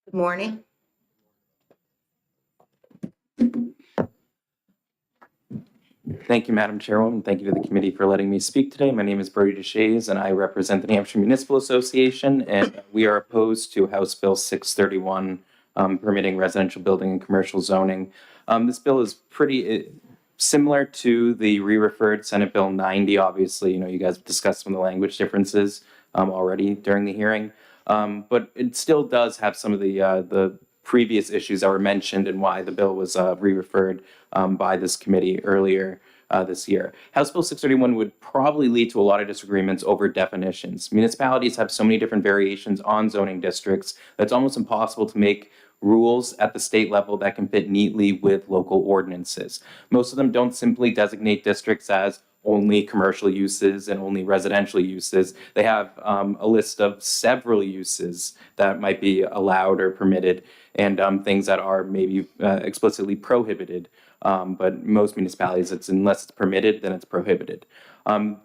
Good morning. Thank you, Madam Chairwoman. Thank you to the committee for letting me speak today. My name is Brody Deshays, and I represent the New Hampshire Municipal Association, and we are opposed to House Bill 631, permitting residential building and commercial zoning. This bill is pretty similar to the re-referred Senate Bill 90. Obviously, you guys have discussed some of the language differences already during the hearing, but it still does have some of the previous issues that were mentioned and why the bill was re-referred by this committee earlier this year. House Bill 631 would probably lead to a lot of disagreements over definitions. Municipalities have so many different variations on zoning districts that it's almost impossible to make rules at the state level that can fit neatly with local ordinances. Most of them don't simply designate districts as only commercial uses and only residential uses. They have a list of several uses that might be allowed or permitted, and things that are maybe explicitly prohibited. But most municipalities, unless it's permitted, then it's prohibited.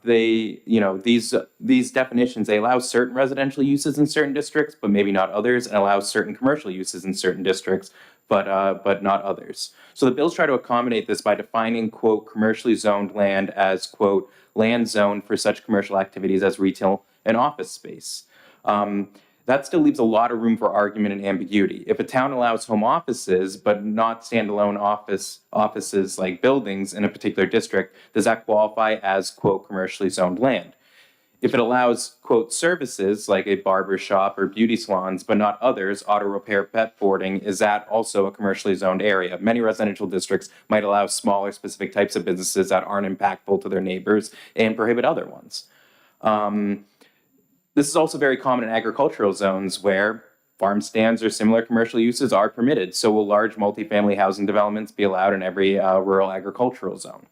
These definitions, they allow certain residential uses in certain districts, but maybe not others, and allow certain commercial uses in certain districts, but not others. So the bills try to accommodate this by defining, quote, commercially zoned land as, quote, land zoned for such commercial activities as retail and office space. That still leaves a lot of room for argument and ambiguity. If a town allows home offices, but not standalone offices like buildings in a particular district, does that qualify as, quote, commercially zoned land? If it allows, quote, services like a barber shop or beauty salons, but not others, auto repair, pet boarding, is that also a commercially zoned area? Many residential districts might allow smaller specific types of businesses that aren't impactful to their neighbors and prohibit other ones. This is also very common in agricultural zones where farm stands or similar commercial uses are permitted. So will large multifamily housing developments be allowed in every rural agricultural zone?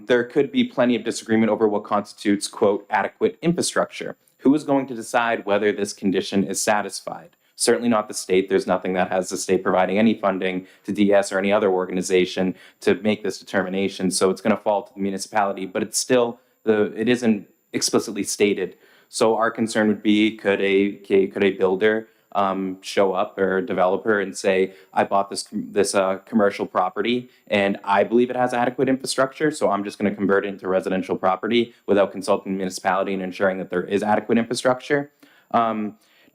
There could be plenty of disagreement over what constitutes, quote, adequate infrastructure. Who is going to decide whether this condition is satisfied? Certainly not the state. There's nothing that has the state providing any funding to DS or any other organization to make this determination. So it's going to fall to the municipality, but it's still, it isn't explicitly stated. So our concern would be, could a builder show up, or a developer, and say, I bought this commercial property and I believe it has adequate infrastructure, so I'm just going to convert it into residential property without consulting the municipality and ensuring that there is adequate infrastructure.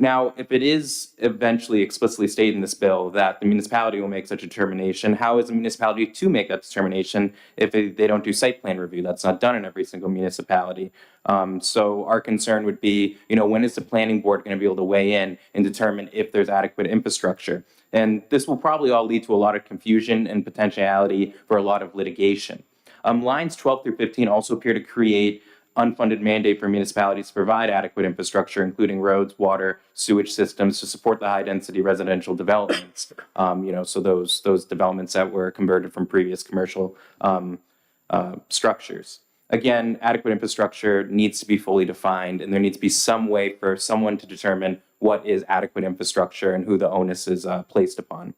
Now, if it is eventually explicitly stated in this bill that the municipality will make such a determination, how is a municipality to make that determination if they don't do site plan review? That's not done in every single municipality. So our concern would be, when is the planning board going to be able to weigh in and determine if there's adequate infrastructure? And this will probably all lead to a lot of confusion and potentiality for a lot of litigation. Lines 12 through 15 also appear to create unfunded mandate for municipalities to provide adequate infrastructure, including roads, water, sewage systems to support the high-density residential developments. So those developments that were converted from previous commercial structures. Again, adequate infrastructure needs to be fully defined, and there needs to be some way for someone to determine what is adequate infrastructure and who the onus is placed upon.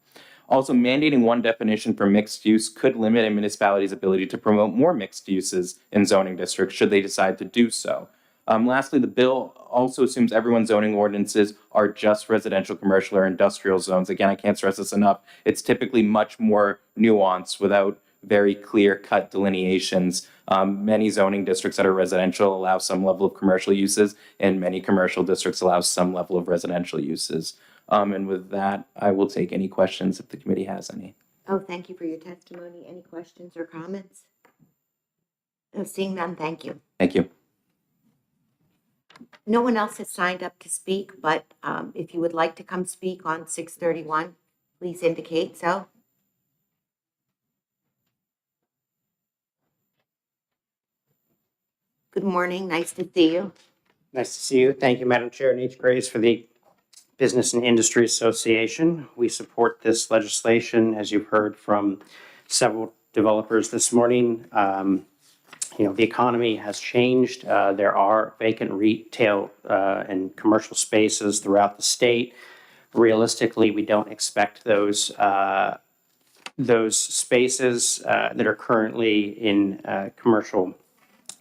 Also, mandating one definition for mixed use could limit a municipality's ability to promote more mixed uses in zoning districts should they decide to do so. Lastly, the bill also assumes everyone's zoning ordinances are just residential, commercial, or industrial zones. Again, I can't stress this enough. It's typically much more nuanced without very clear-cut delineations. Many zoning districts that are residential allow some level of commercial uses, and many commercial districts allow some level of residential uses. And with that, I will take any questions if the committee has any. Oh, thank you for your testimony. Any questions or comments? No, seeing none, thank you. Thank you. No one else has signed up to speak, but if you would like to come speak on 631, please indicate so. Good morning, nice to see you. Nice to see you. Thank you, Madam Chair. Nate Grace for the Business and Industry Association. We support this legislation, as you've heard from several developers this morning. The economy has changed. There are vacant retail and commercial spaces throughout the state. Realistically, we don't expect those spaces that are currently in commercial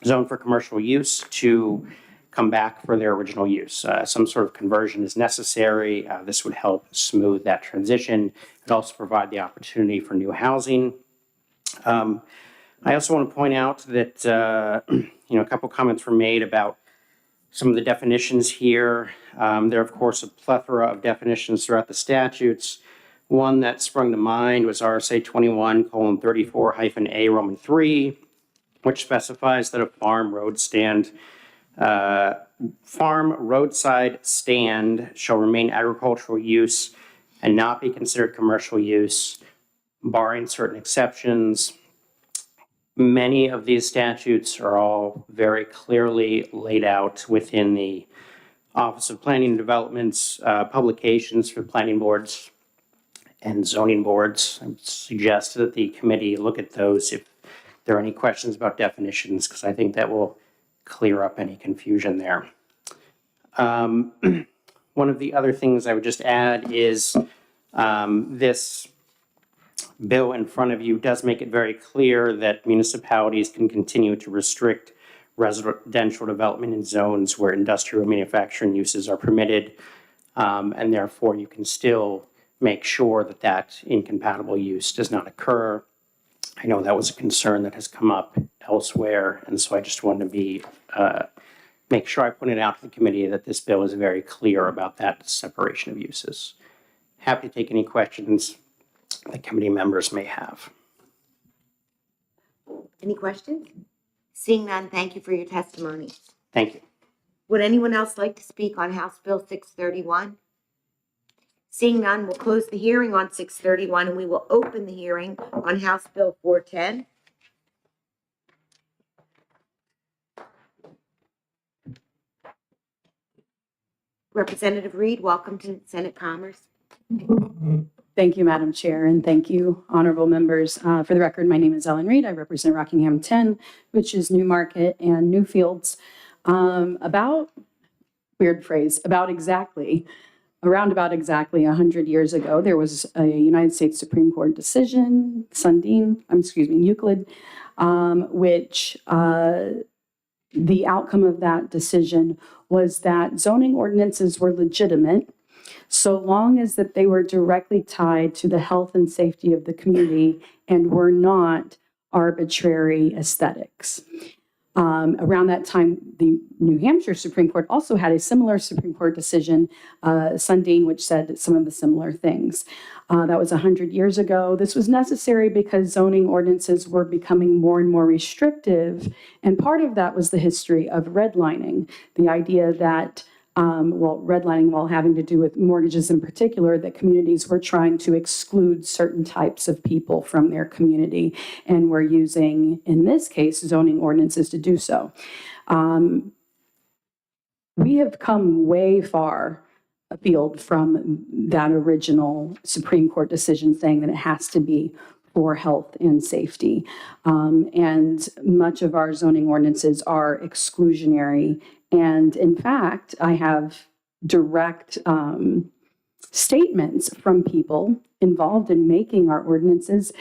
zone for commercial use to come back for their original use. Some sort of conversion is necessary. This would help smooth that transition. It also provide the opportunity for new housing. I also want to point out that a couple comments were made about some of the definitions here. There are, of course, a plethora of definitions throughout the statutes. One that sprung to mind was RSA 21:34-A Roman 3, which specifies that a farm roadside stand shall remain agricultural use and not be considered commercial use, barring certain exceptions. Many of these statutes are all very clearly laid out within the Office of Planning and Development's publications for planning boards and zoning boards. I would suggest that the committee look at those if there are any questions about definitions, because I think that will clear up any confusion there. One of the other things I would just add is this bill in front of you does make it very clear that municipalities can continue to restrict residential development in zones where industrial manufacturing uses are permitted, and therefore you can still make sure that that incompatible use does not occur. I know that was a concern that has come up elsewhere, and so I just wanted to make sure I pointed out to the committee that this bill is very clear about that separation of uses. Happy to take any questions the committee members may have. Any questions? Seeing none, thank you for your testimony. Thank you. Would anyone else like to speak on House Bill 631? Seeing none, we'll close the hearing on 631 and we will open the hearing on House Bill 410. Representative Reed, welcome to Senate Commerce. Thank you, Madam Chair, and thank you, honorable members. For the record, my name is Ellen Reed. I represent Rockingham 10, which is Newmarket and Newfields. Around about exactly 100 years ago, there was a United States Supreme Court decision, Euclid, which the outcome of that decision was that zoning ordinances were legitimate so long as that they were directly tied to the health and safety of the community and were not arbitrary aesthetics. Around that time, the New Hampshire Supreme Court also had a similar Supreme Court decision, Sundin, which said some of the similar things. That was 100 years ago. This was necessary because zoning ordinances were becoming more and more restrictive. And part of that was the history of redlining, the idea that redlining while having to do with mortgages in particular, that communities were trying to exclude certain types of people from their community and were using, in this case, zoning ordinances to do so. We have come way far afield from that original Supreme Court decision saying that it has to be for health and safety. And much of our zoning ordinances are exclusionary. And in fact, I have direct statements from people involved in making our ordinances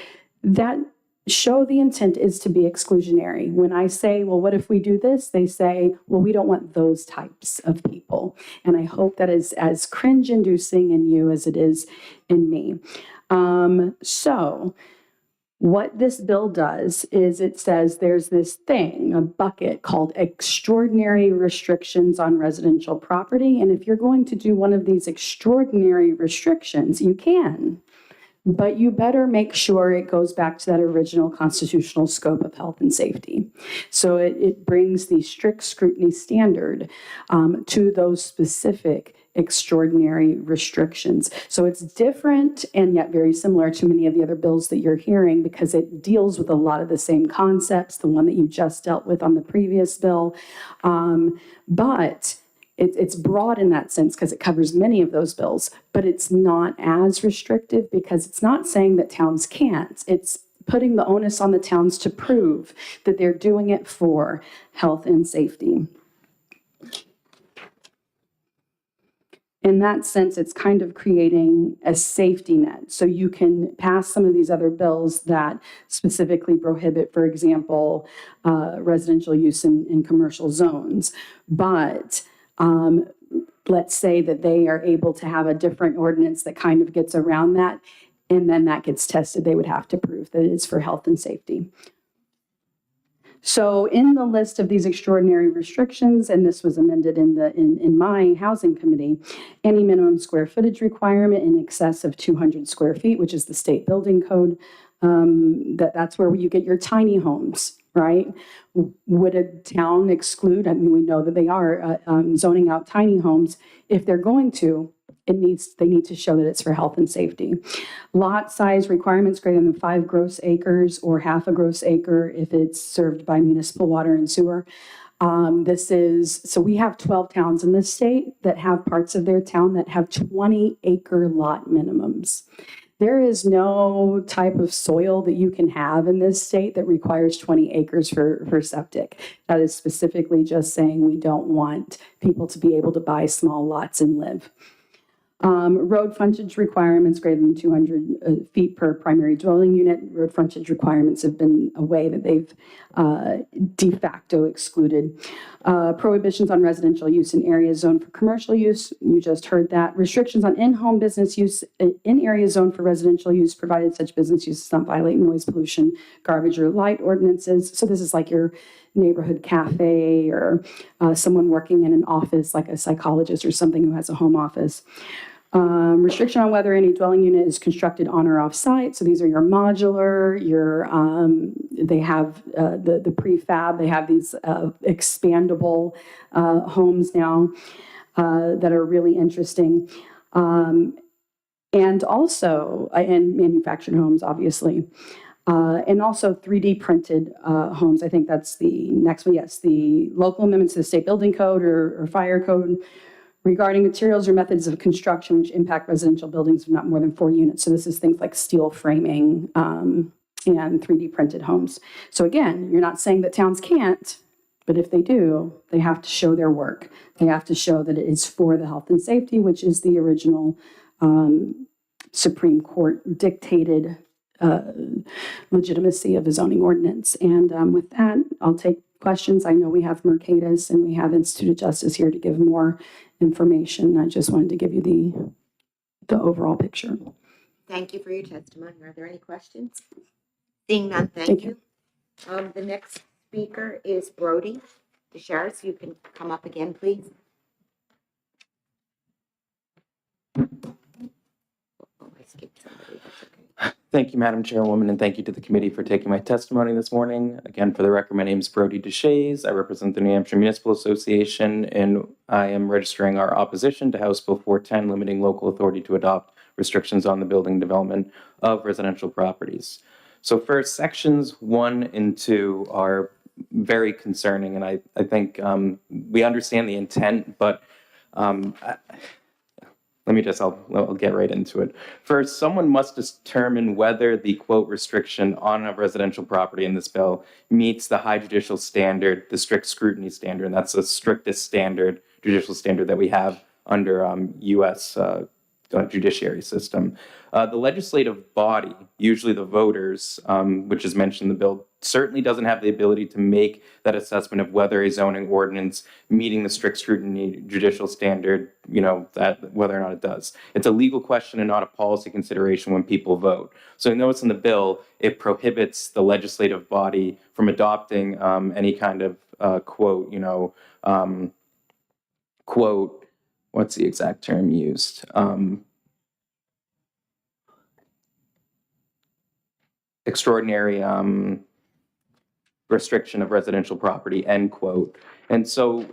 that show the intent is to be exclusionary. When I say, well, what if we do this? They say, well, we don't want those types of people. And I hope that is as cringe-inducing in you as it is in me. So what this bill does is it says there's this thing, a bucket called extraordinary restrictions on residential property. And if you're going to do one of these extraordinary restrictions, you can. But you better make sure it goes back to that original constitutional scope of health and safety. So it brings the strict scrutiny standard to those specific extraordinary restrictions. So it's different and yet very similar to many of the other bills that you're hearing because it deals with a lot of the same concepts, the one that you just dealt with on the previous bill. But it's broad in that sense because it covers many of those bills, but it's not as restrictive because it's not saying that towns can't. It's putting the onus on the towns to prove that they're doing it for health and safety. In that sense, it's kind of creating a safety net. So you can pass some of these other bills that specifically prohibit, for example, residential use in commercial zones. But let's say that they are able to have a different ordinance that kind of gets around that, and then that gets tested. They would have to prove that it's for health and safety. So in the list of these extraordinary restrictions, and this was amended in my housing committee, any minimum square footage requirement in excess of 200 square feet, which is the state building code, that's where you get your tiny homes, right? Would a town exclude, I mean, we know that they are zoning out tiny homes. If they're going to, they need to show that it's for health and safety. Lot size requirements greater than 5 gross acres or half a gross acre if it's served by municipal water and sewer. So we have 12 towns in this state that have parts of their town that have 20-acre lot minimums. There is no type of soil that you can have in this state that requires 20 acres for septic. That is specifically just saying we don't want people to be able to buy small lots and live. Road frontage requirements greater than 200 feet per primary dwelling unit. Road frontage requirements have been a way that they've de facto excluded. Prohibitions on residential use in areas zoned for commercial use. You just heard that. Restrictions on in-home business use in areas zoned for residential use, provided such business use does not violate noise pollution, garbage, or light ordinances. So this is like your neighborhood cafe or someone working in an office, like a psychologist or something who has a home office. Restriction on whether any dwelling unit is constructed on or off site. So these are your modular, they have the prefab, they have these expandable homes now that are really interesting. And also, and manufactured homes, obviously. And also 3D printed homes. I think that's the next one. Yes, the local amendments to the state building code or fire code regarding materials or methods of construction which impact residential buildings of not more than 4 units. So this is things like steel framing and 3D printed homes. So again, you're not saying that towns can't, but if they do, they have to show their work. They have to show that it is for the health and safety, which is the original Supreme Court dictated legitimacy of the zoning ordinance. And with that, I'll take questions. I know we have Mercatus and we have Institute of Justice here to give more information. I just wanted to give you the overall picture. Thank you for your testimony. Are there any questions? Seeing none, thank you. The next speaker is Brody DeShares. You can come up again, please. Oh, I skipped somebody. That's okay. Thank you, Madam Chairwoman, and thank you to the committee for taking my testimony this morning. Again, for the record, my name is Brody DeShays. I represent the New Hampshire Municipal Association, and I am registering our opposition to House Bill 410, limiting local authority to adopt restrictions on the building development of residential properties. So first, sections 1 and 2 are very concerning, and I think we understand the intent, but let me just, I'll get right into it. First, someone must determine whether the quote restriction on a residential property in this bill meets the high judicial standard, the strict scrutiny standard, and that's the strictest standard, judicial standard that we have under U.S. Judiciary system. The legislative body, usually the voters, which is mentioned in the bill, certainly doesn't have the ability to make that assessment of whether a zoning ordinance meeting the strict scrutiny judicial standard, that whether or not it does. It's a legal question and not a policy consideration when people vote. So notice in the bill, it prohibits the legislative body from adopting any kind of quote, quote, what's the exact term used? Extraordinary restriction of residential property, end quote. And so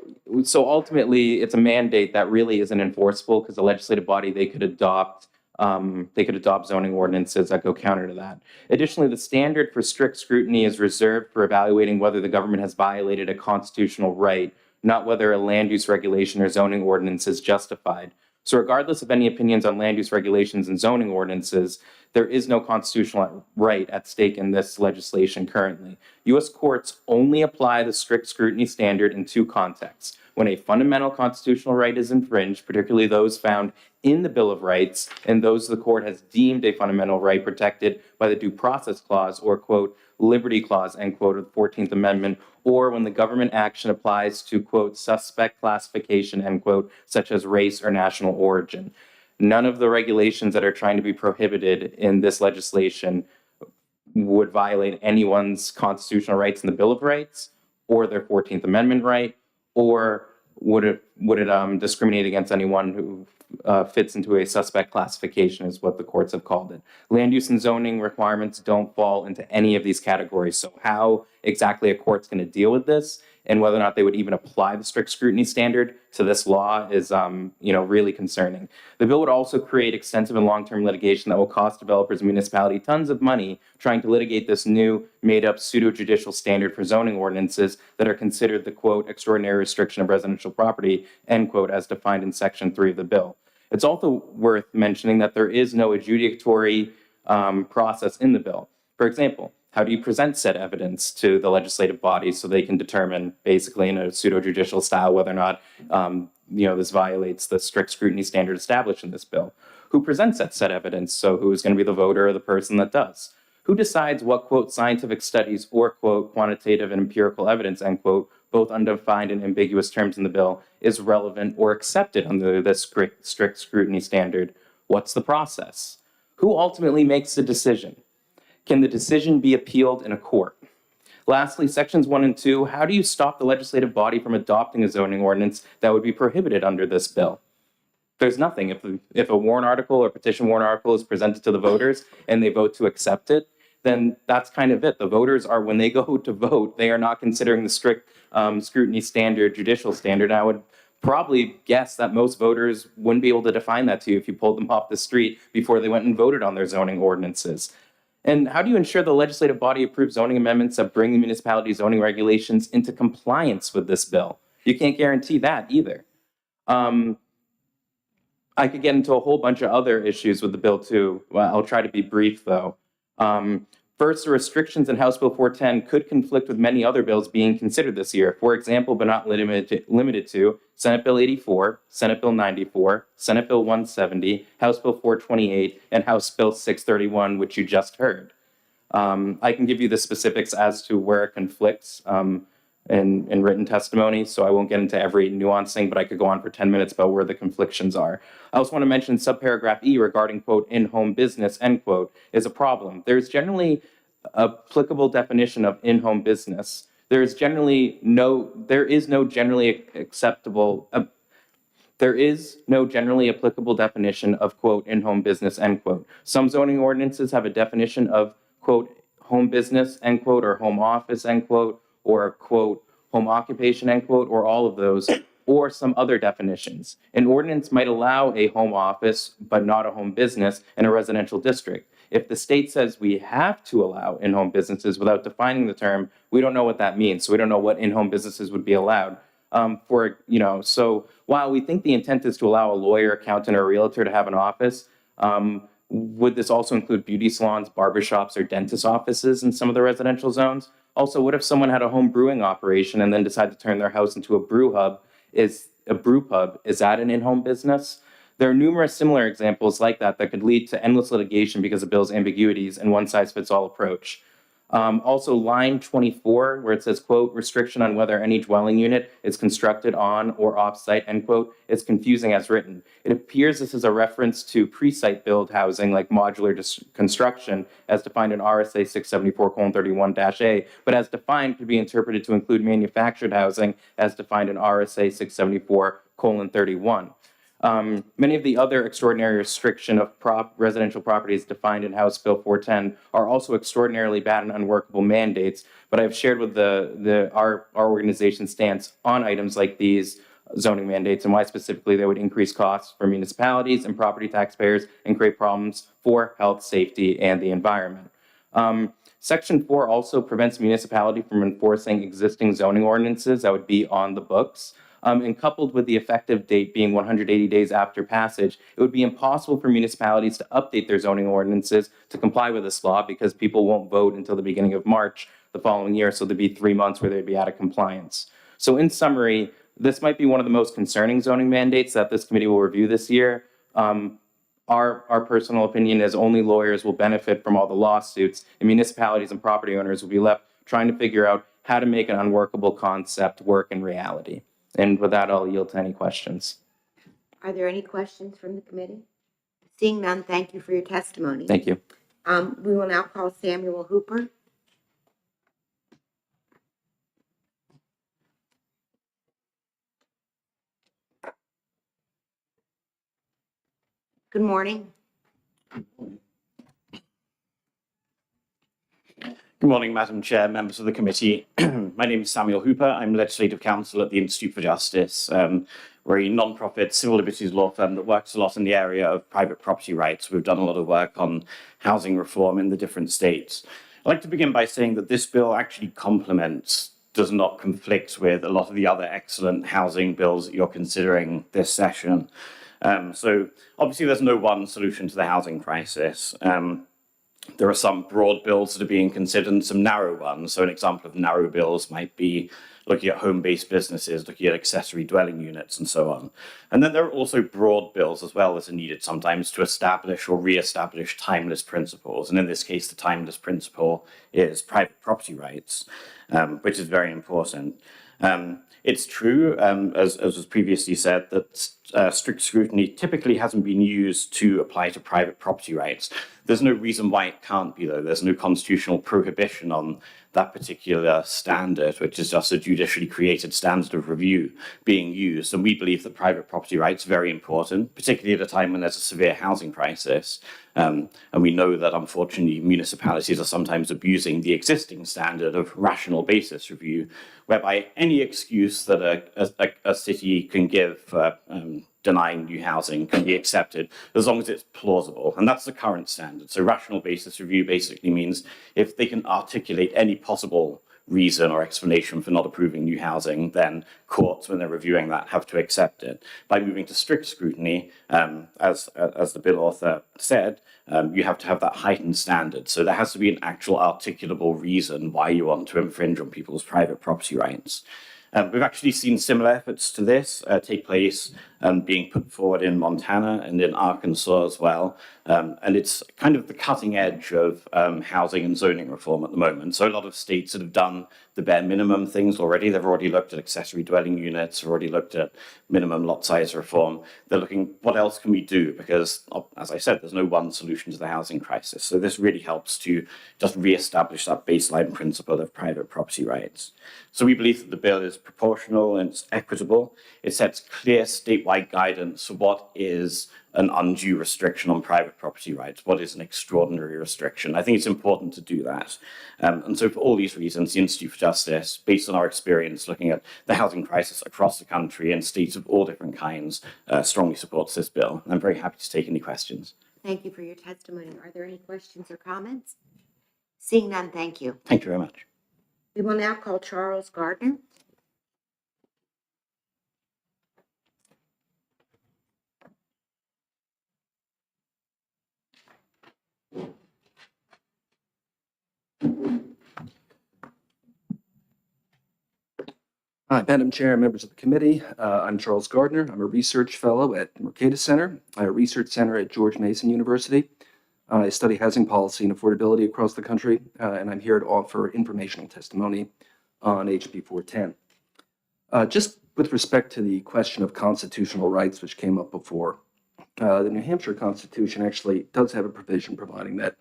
ultimately, it's a mandate that really isn't enforceable because the legislative body, they could adopt zoning ordinances that go counter to that. Additionally, the standard for strict scrutiny is reserved for evaluating whether the government has violated a constitutional right, not whether a land use regulation or zoning ordinance is justified. So regardless of any opinions on land use regulations and zoning ordinances, there is no constitutional right at stake in this legislation currently. U.S. courts only apply the strict scrutiny standard in 2 contexts: when a fundamental constitutional right is infringed, particularly those found in the Bill of Rights, and those the court has deemed a fundamental right protected by the Due Process Clause or, quote, Liberty Clause, end quote, of the 14th Amendment, or when the government action applies to, quote, suspect classification, end quote, such as race or national origin. None of the regulations that are trying to be prohibited in this legislation would violate anyone's constitutional rights in the Bill of Rights or their 14th Amendment right, or would it discriminate against anyone who fits into a suspect classification, is what the courts have called it. Land use and zoning requirements don't fall into any of these categories. So how exactly a court's going to deal with this and whether or not they would even apply the strict scrutiny standard to this law is, really concerning. The bill would also create extensive and long-term litigation that will cost developers and municipality tons of money trying to litigate this new made-up pseudo-judicial standard for zoning ordinances that are considered the, quote, extraordinary restriction of residential property, end quote, as defined in Section 3 of the bill. It's also worth mentioning that there is no adjudicatory process in the bill. For example, how do you present said evidence to the legislative body so they can determine, basically in a pseudo-judicial style, whether or not this violates the strict scrutiny standard established in this bill? Who presents that said evidence? So who is going to be the voter or the person that does? Who decides what, quote, scientific studies or, quote, quantitative and empirical evidence, end quote, both undefined and ambiguous terms in the bill, is relevant or accepted under the strict scrutiny standard? What's the process? Who ultimately makes the decision? Can the decision be appealed in a court? Lastly, sections 1 and 2, how do you stop the legislative body from adopting a zoning ordinance that would be prohibited under this bill? There's nothing. If a warrant article or petition warrant article is presented to the voters and they vote to accept it, then that's kind of it. The voters are, when they go to vote, they are not considering the strict scrutiny standard, judicial standard. And I would probably guess that most voters wouldn't be able to define that to you if you pulled them off the street before they went and voted on their zoning ordinances. And how do you ensure the legislative body approves zoning amendments that bring the municipality zoning regulations into compliance with this bill? You can't guarantee that either. I could get into a whole bunch of other issues with the bill too. Well, I'll try to be brief though. First, the restrictions in House Bill 410 could conflict with many other bills being considered this year. For example, but not limited to Senate Bill 84, Senate Bill 94, Senate Bill 170, House Bill 428, and House Bill 631, which you just heard. I can give you the specifics as to where it conflicts in written testimony, so I won't get into every nuancing, but I could go on for 10 minutes about where the conflictions are. I also want to mention subparagraph E regarding, quote, in-home business, end quote, is a problem. There's generally applicable definition of in-home business. There is no generally applicable definition of, quote, in-home business, end quote. Some zoning ordinances have a definition of, quote, home business, end quote, or home office, end quote, or, quote, home occupation, end quote, or all of those, or some other definitions. An ordinance might allow a home office, but not a home business in a residential district. If the state says we have to allow in-home businesses without defining the term, we don't know what that means. So we don't know what in-home businesses would be allowed. So while we think the intent is to allow a lawyer, accountant, or a realtor to have an office, would this also include beauty salons, barbershops, or dentist offices in some of the residential zones? Also, what if someone had a home brewing operation and then decided to turn their house into a brew pub? Is that an in-home business? There are numerous similar examples like that could lead to endless litigation because of bill's ambiguities and one-size-fits-all approach. Also, line 24, where it says, quote, restriction on whether any dwelling unit is constructed on or off-site, end quote, is confusing as written. It appears this is a reference to pre-site build housing like modular construction as defined in RSA 674:31-A, but as defined could be interpreted to include manufactured housing as defined in RSA 674:31. Many of the other extraordinary restriction of residential properties defined in House Bill 410 are also extraordinarily bad and unworkable mandates, but I've shared with our organization's stance on items like these zoning mandates and why specifically they would increase costs for municipalities and property taxpayers and create problems for health, safety, and the environment. Section 4 also prevents municipality from enforcing existing zoning ordinances that would be on the books. And coupled with the effective date being 180 days after passage, it would be impossible for municipalities to update their zoning ordinances to comply with this law because people won't vote until the beginning of March the following year, so there'd be 3 months where they'd be out of compliance. So in summary, this might be one of the most concerning zoning mandates that this committee will review this year. Our personal opinion is only lawyers will benefit from all the lawsuits, and municipalities and property owners will be left trying to figure out how to make an unworkable concept work in reality. And with that, I'll yield to any questions. Are there any questions from the committee? Seeing none, thank you for your testimony. Thank you. We will now call Samuel Hooper. Good morning. Good morning, Madam Chair, members of the committee. My name is Samuel Hooper. I'm Legislative Counsel at the Institute for Justice. We're a non-profit civil liberties law firm that works a lot in the area of private property rights. We've done a lot of work on housing reform in the different states. I'd like to begin by saying that this bill actually complements, does not conflict with a lot of the other excellent housing bills that you're considering this session. So obviously there's no one solution to the housing crisis. There are some broad bills that are being considered and some narrow ones. So an example of narrow bills might be looking at home-based businesses, looking at accessory dwelling units and so on. And then there are also broad bills as well that are needed sometimes to establish or re-establish timeless principles. And in this case, the timeless principle is private property rights, which is very important. It's true, as was previously said, that strict scrutiny typically hasn't been used to apply to private property rights. There's no reason why it can't be, though. There's no constitutional prohibition on that particular standard, which is just a judicially created standard of review being used. And we believe that private property rights are very important, particularly at a time when there's a severe housing crisis. And we know that, unfortunately, municipalities are sometimes abusing the existing standard of rational basis review, whereby any excuse that a city can give for denying new housing can be accepted as long as it's plausible. And that's the current standard. So rational basis review basically means if they can articulate any possible reason or explanation for not approving new housing, then courts, when they're reviewing that, have to accept it. By moving to strict scrutiny, as the bill author said, you have to have that heightened standard. So there has to be an actual articulable reason why you want to infringe on people's private property rights. We've actually seen similar efforts to this take place being put forward in Montana and in Arkansas as well. And it's kind of the cutting edge of housing and zoning reform at the moment. So a lot of states that have done the bare minimum things already. They've already looked at accessory dwelling units, have already looked at minimum lot size reform. They're looking, what else can we do? Because, as I said, there's no one solution to the housing crisis. So this really helps to just reestablish that baseline principle of private property rights. So we believe that the bill is proportional and it's equitable. It sets clear statewide guidance for what is an undue restriction on private property rights, what is an extraordinary restriction. I think it's important to do that. And so for all these reasons, the Institute for Justice, based on our experience looking at the housing crisis across the country in states of all different kinds, strongly supports this bill. I'm very happy to take any questions. Thank you for your testimony. Are there any questions or comments? Seeing none, thank you. Thank you very much. We will now call Charles Gardner. Hi, Madam Chair and members of the committee. I'm Charles Gardner. I'm a research fellow at Mercatus Center, a research center at George Mason University. I study housing policy and affordability across the country, and I'm here to offer informational testimony on HB 410. Just with respect to the question of constitutional rights, which came up before, the New Hampshire Constitution actually does have a provision providing that,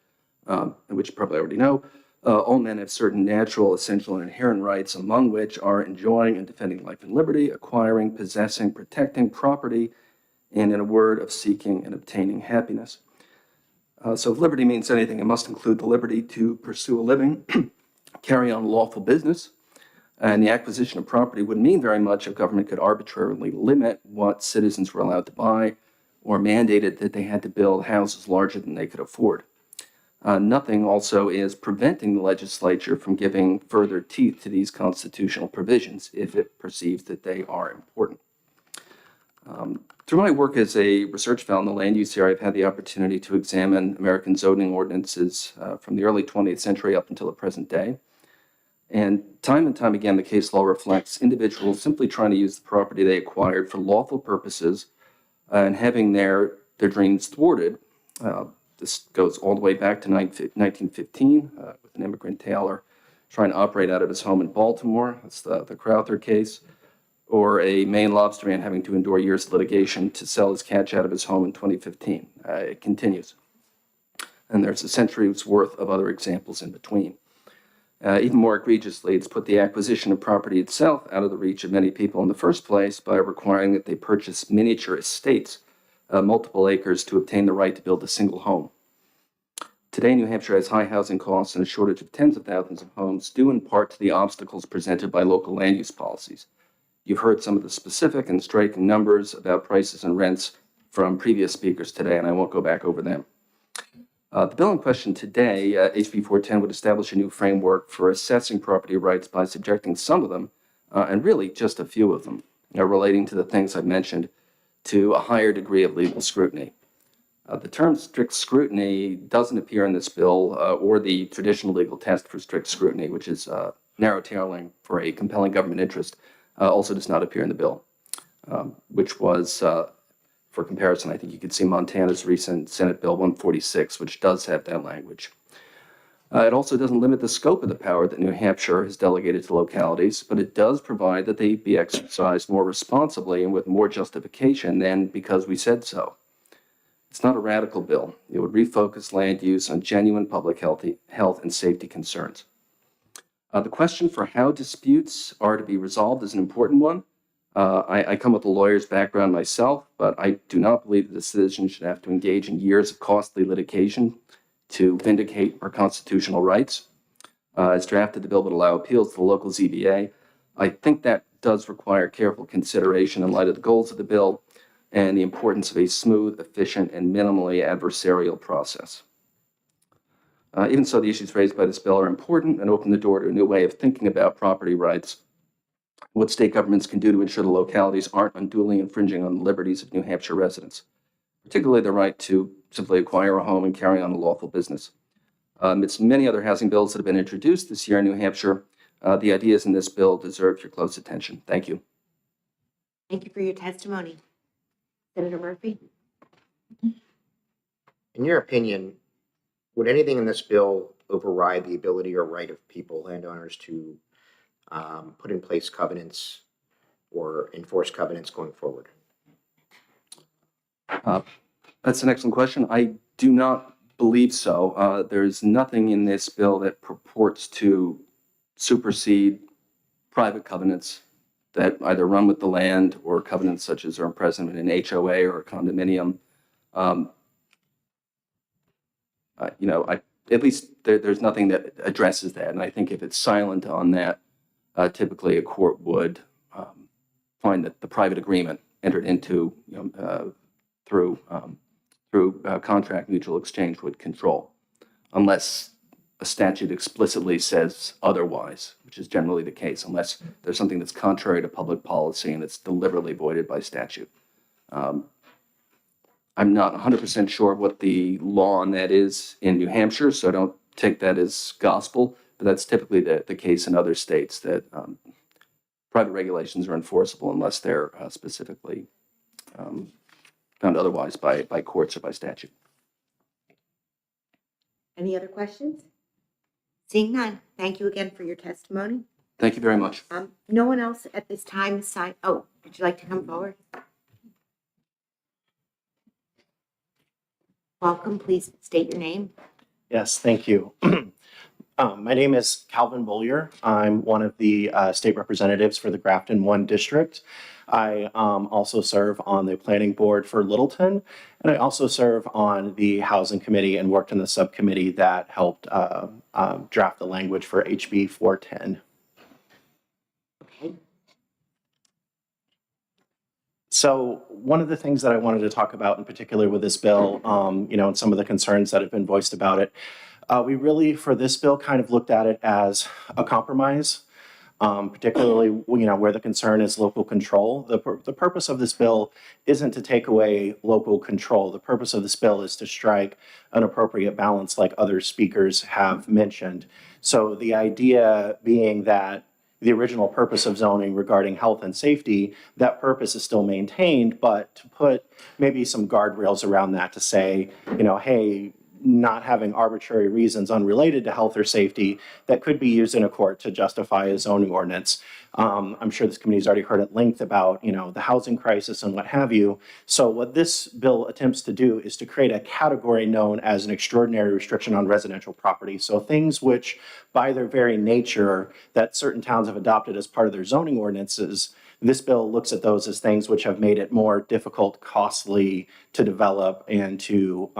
which you probably already know, all men have certain natural, essential, and inherent rights, among which are enjoying and defending life and liberty, acquiring, possessing, protecting property, and in a word, of seeking and obtaining happiness. So if liberty means anything, it must include the liberty to pursue a living, carry on lawful business, and the acquisition of property would mean very much if government could arbitrarily limit what citizens were allowed to buy or mandated that they had to build houses larger than they could afford. Nothing also is preventing the legislature from giving further teeth to these constitutional provisions if it perceives that they are important. Through my work as a research fellow in the land use area, I've had the opportunity to examine American zoning ordinances from the early 20th century up until the present day. And time again, the case law reflects individuals simply trying to use the property they acquired for lawful purposes and having their dreams thwarted. This goes all the way back to 1915 with an immigrant tailor trying to operate out of his home in Baltimore. That's the Crowther case. Or a Maine lobsterman having to endure years of litigation to sell his catch out of his home in 2015. It continues. And there's a century's worth of other examples in between. Even more egregiously, it's put the acquisition of property itself out of the reach of many people in the first place by requiring that they purchase miniature estates, multiple acres, to obtain the right to build a single home. Today, New Hampshire has high housing costs and a shortage of tens of thousands of homes, due in part to the obstacles presented by local land use policies. You've heard some of the specific and striking numbers about prices and rents from previous speakers today, and I won't go back over them. The bill in question today, HB 410, would establish a new framework for assessing property rights by subjecting some of them, and really just a few of them, relating to the things I've mentioned, to a higher degree of legal scrutiny. The term strict scrutiny doesn't appear in this bill or the traditional legal test for strict scrutiny, which is narrow tailoring for a compelling government interest, also does not appear in the bill, which was, for comparison, I think you could see Montana's recent Senate Bill 146, which does have that language. It also doesn't limit the scope of the power that New Hampshire has delegated to localities, but it does provide that they be exercised more responsibly and with more justification than because we said so. It's not a radical bill. It would refocus land use on genuine public health and safety concerns. The question for how disputes are to be resolved is an important one. I come with a lawyer's background myself, but I do not believe that the citizen should have to engage in years of costly litigation to vindicate our constitutional rights. As drafted, the bill would allow appeals to the local ZBA. I think that does require careful consideration in light of the goals of the bill and the importance of a smooth, efficient, and minimally adversarial process. Even so, the issues raised by this bill are important and open the door to a new way of thinking about property rights, what state governments can do to ensure the localities aren't unduly infringing on the liberties of New Hampshire residents, particularly the right to simply acquire a home and carry on a lawful business. Amidst many other housing bills that have been introduced this year in New Hampshire, the ideas in this bill deserve your close attention. Thank you. Thank you for your testimony. Senator Murphy? In your opinion, would anything in this bill override the ability or right of people, landowners, to put in place covenants or enforce covenants going forward? That's an excellent question. I do not believe so. There's nothing in this bill that purports to supersede private covenants that either run with the land or covenants such as are present in an HOA or a condominium. At least there's nothing that addresses that. And I think if it's silent on that, typically a court would find that the private agreement entered into through contract mutual exchange would control, unless a statute explicitly says otherwise, which is generally the case, unless there's something that's contrary to public policy and it's deliberately voided by statute. I'm not 100% sure what the law on that is in New Hampshire, so don't take that as gospel, but that's typically the case in other states, that private regulations are enforceable unless they're specifically found otherwise by courts or by statute. Any other questions? Seeing none, thank you again for your testimony. Thank you very much. No one else at this time is signed. Oh, would you like to come forward? Welcome, please state your name. Yes, thank you. My name is Calvin Bollier. I'm one of the state representatives for the Grafton 1 district. I also serve on the planning board for Littleton, and I also serve on the housing committee and worked in the subcommittee that helped draft the language for HB 410. So one of the things that I wanted to talk about in particular with this bill, and some of the concerns that have been voiced about it, we really, for this bill, kind of looked at it as a compromise, particularly, where the concern is local control. The purpose of this bill isn't to take away local control. The purpose of this bill is to strike an appropriate balance, like other speakers have mentioned. So the idea being that the original purpose of zoning regarding health and safety, that purpose is still maintained, but to put maybe some guardrails around that to say, hey, not having arbitrary reasons unrelated to health or safety that could be used in a court to justify a zoning ordinance. I'm sure this committee's already heard at length about, the housing crisis and what have you. So what this bill attempts to do is to create a category known as an extraordinary restriction on residential property. So things which, by their very nature, that certain towns have adopted as part of their zoning ordinances, this bill looks at those as things which have made it more difficult, costly to develop and to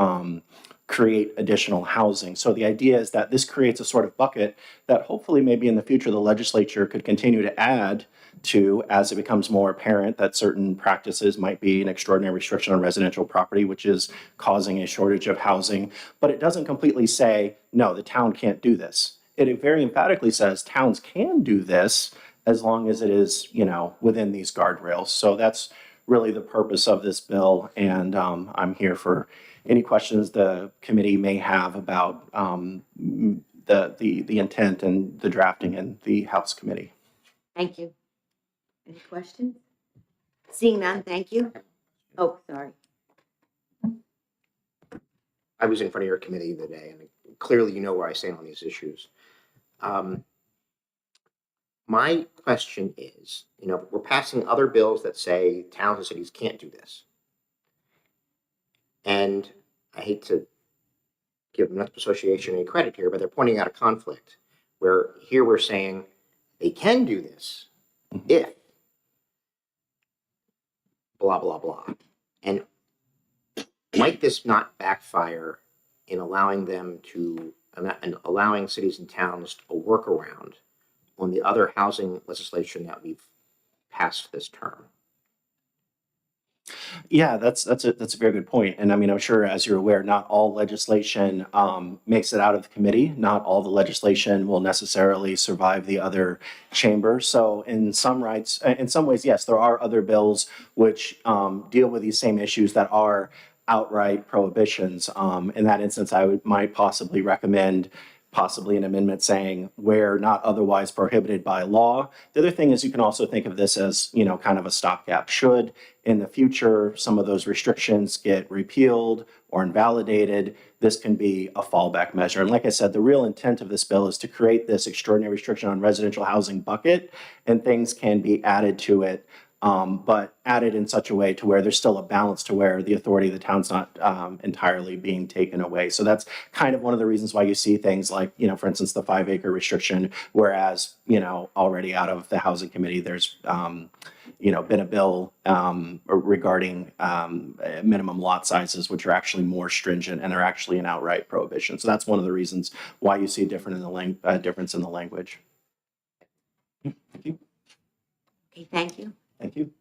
create additional housing. So the idea is that this creates a sort of bucket that hopefully maybe in the future the legislature could continue to add to as it becomes more apparent that certain practices might be an extraordinary restriction on residential property, which is causing a shortage of housing. But it doesn't completely say, no, the town can't do this. It very emphatically says towns can do this as long as it is, within these guardrails. So that's really the purpose of this bill. And I'm here for any questions the committee may have about the intent and the drafting in the House committee. Thank you. Any questions? Seeing none, thank you. Oh, sorry. I was in front of your committee the day, and clearly you know where I stand on these issues. My question is, we're passing other bills that say towns and cities can't do this. And I hate to give the Municipal Association any credit here, but they're pointing out a conflict where here we're saying they can do this if blah, blah, blah. And might this not backfire in allowing them to, and allowing cities and towns a workaround on the other housing legislation that we've passed this term? Yeah, that's a very good point. And I mean, I'm sure, as you're aware, not all legislation makes it out of the committee. Not all the legislation will necessarily survive the other chamber. So in some ways, yes, there are other bills which deal with these same issues that are outright prohibitions. In that instance, I might possibly recommend possibly an amendment saying where not otherwise prohibited by law. The other thing is you can also think of this as, kind of a stopgap. Should in the future some of those restrictions get repealed or invalidated, this can be a fallback measure. And like I said, the real intent of this bill is to create this extraordinary restriction on residential housing bucket, and things can be added to it, but added in such a way to where there's still a balance to where the authority of the town's not entirely being taken away. So that's kind of one of the reasons why you see things like, for instance, the 5-acre restriction, whereas, already out of the housing committee, there's, been a bill regarding minimum lot sizes, which are actually more stringent and are actually an outright prohibition. So that's one of the reasons why you see a difference in the language. Okay, thank you. Thank you. Do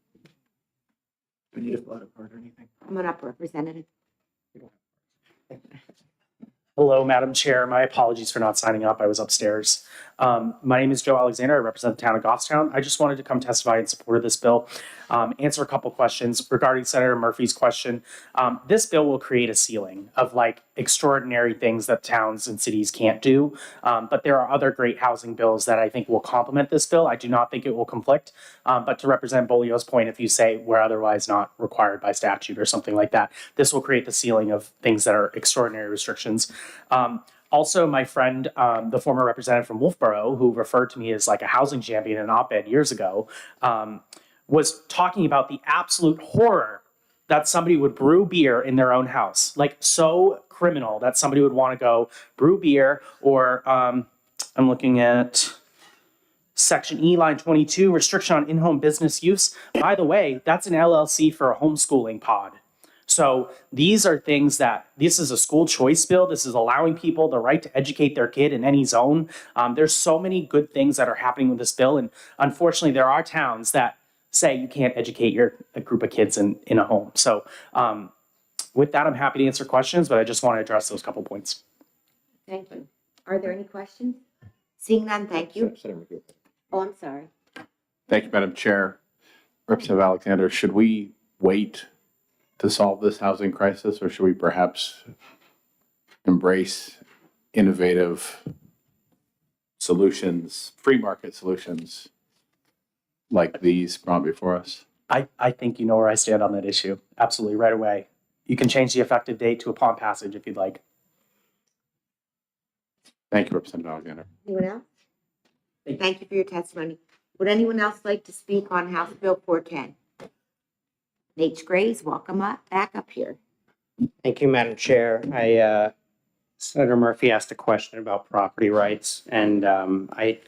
we need a photo card or anything? Come on up, Representative. Hello, Madam Chair. My apologies for not signing up. I was upstairs. My name is Joe Alexander. I represent the town of Goffstown. I just wanted to come testify in support of this bill, answer a couple questions regarding Senator Murphy's question. This bill will create a ceiling of extraordinary things that towns and cities can't do. But there are other great housing bills that I think will complement this bill. I do not think it will conflict. But to represent Bolio's point, if you say we're otherwise not required by statute or something like that, this will create the ceiling of things that are extraordinary restrictions. Also, my friend, the former representative from Wolfboro, who referred to me as a housing champion in an op-ed years ago, was talking about the absolute horror that somebody would brew beer in their own house. So criminal that somebody would want to go brew beer, or I'm looking at Section E, line 22, restriction on in-home business use. By the way, that's an LLC for a homeschooling pod. So these are things this is a school choice bill. This is allowing people the right to educate their kid in any zone. There's so many good things that are happening with this bill. And unfortunately, there are towns that say you can't educate a group of kids in a home. So with that, I'm happy to answer questions, but I just want to address those couple points. Thank you. Are there any questions? Seeing none, thank you. Oh, I'm sorry. Thank you, Madam Chair. Representative Alexander, should we wait to solve this housing crisis, or should we perhaps embrace innovative solutions, free market solutions like these brought before us? I think you know where I stand on that issue. Absolutely, right away. You can change the effective date to upon passage if you'd like. Thank you, Representative Alexander. Anyone else? Thank you for your testimony. Would anyone else like to speak on House Bill 410? Nate Graves, welcome back up here. Thank you, Madam Chair. Senator Murphy asked a question about property rights, and I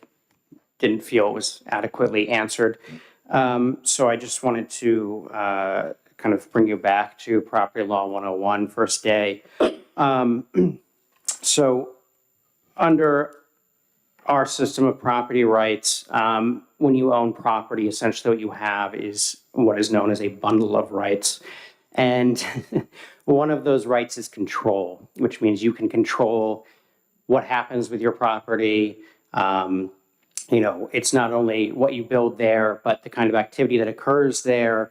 didn't feel it was adequately answered. So I just wanted to kind of bring you back to Property Law 101, first day. So under our system of property rights, when you own property, essentially what you have is what is known as a bundle of rights. And one of those rights is control, which means you can control what happens with your property. It's not only what you build there, but the kind of activity that occurs there.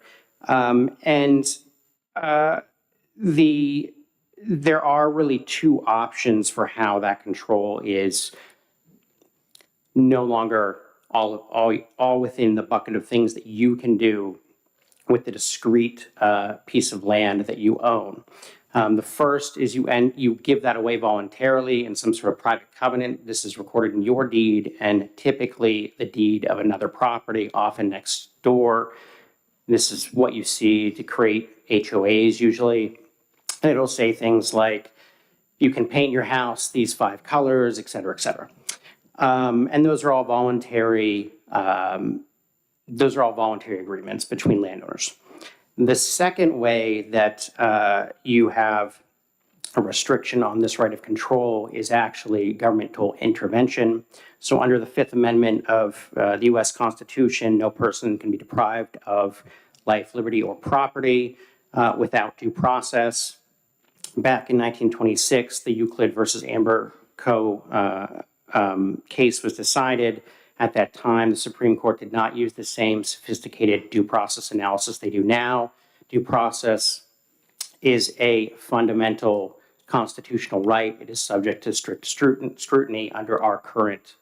There are really two options for how that control is no longer all within the bucket of things that you can do with the discrete piece of land that you own. The first is you give that away voluntarily in some sort of private covenant. This is recorded in your deed and typically the deed of another property, often next door. This is what you see to create HOAs usually. And it'll say things like, you can paint your house these 5 colors, et cetera, et cetera. And those are all voluntary. Those are all voluntary agreements between landowners. The second way that you have a restriction on this right of control is actually governmental intervention. So under the Fifth Amendment of the U.S. Constitution, no person can be deprived of life, liberty, or property without due process. Back in 1926, the Euclid versus Amber Co. Case was decided. At that time, the Supreme Court did not use the same sophisticated due process analysis they do now. Due process is a fundamental constitutional right. It is subject to strict scrutiny under our current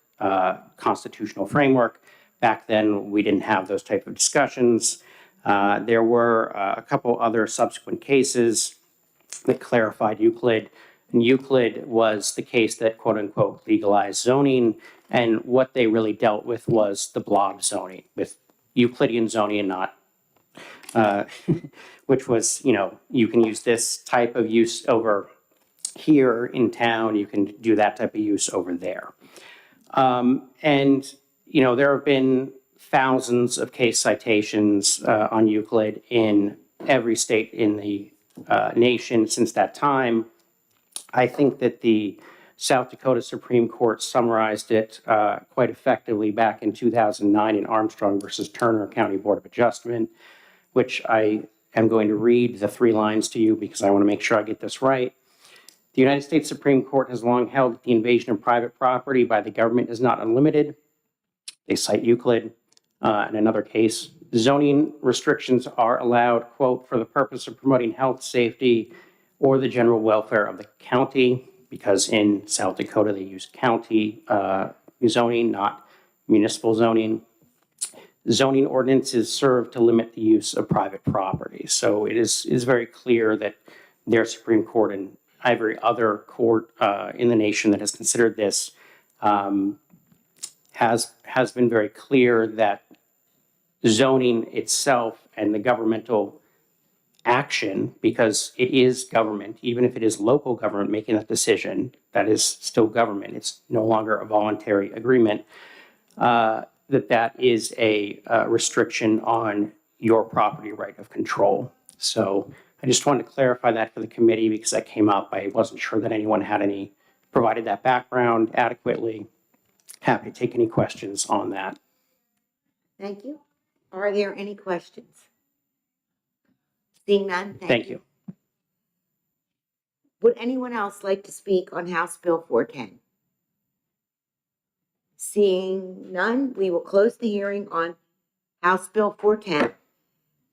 constitutional framework. Back then, we didn't have those type of discussions. There were a couple other subsequent cases that clarified Euclid. And Euclid was the case that quote unquote legalized zoning. And what they really dealt with was the blob zoning, with Euclidean zoning and not, which was, you can use this type of use over here in town, you can do that type of use over there. There have been thousands of case citations on Euclid in every state in the nation since that time. I think that the South Dakota Supreme Court summarized it quite effectively back in 2009 in Armstrong versus Turner County Board of Adjustment, which I am going to read the 3 lines to you because I want to make sure I get this right. The United States Supreme Court has long held that the invasion of private property by the government is not unlimited. They cite Euclid. In another case, zoning restrictions are allowed, quote, for the purpose of promoting health, safety, or the general welfare of the county, because in South Dakota they use county zoning, not municipal zoning. Zoning ordinances serve to limit the use of private property. So it is very clear that their Supreme Court and every other court in the nation that has considered this has been very clear that zoning itself and the governmental action, because it is government, even if it is local government making that decision, that is still government. It's no longer a voluntary agreement, that is a restriction on your property right of control. So I just wanted to clarify that for the committee because that came up. I wasn't sure that anyone had provided that background adequately. Happy to take any questions on that. Thank you. Are there any questions? Seeing none, Thank you. Would anyone else like to speak on House Bill 410? Seeing none, we will close the hearing on House Bill 410.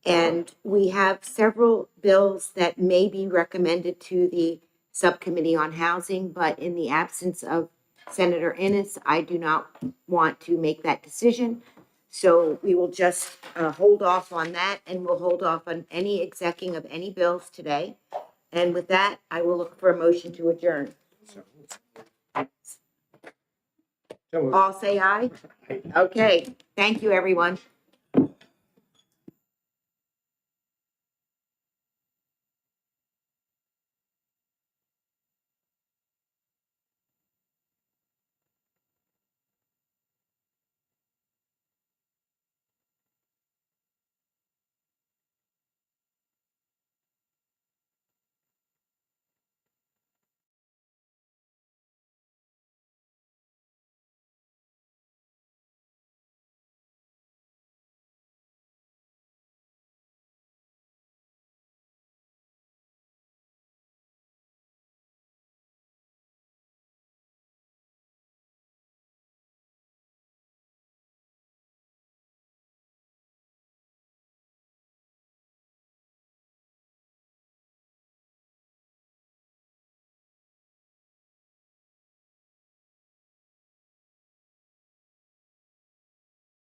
And we have several bills that may be recommended to the Subcommittee on Housing, but in the absence of Senator Innes, I do not want to make that decision. So we will just hold off on that, and we'll hold off on any executing of any bills today. And with that, I will look for a motion to adjourn. All say aye. Okay, thank you, everyone.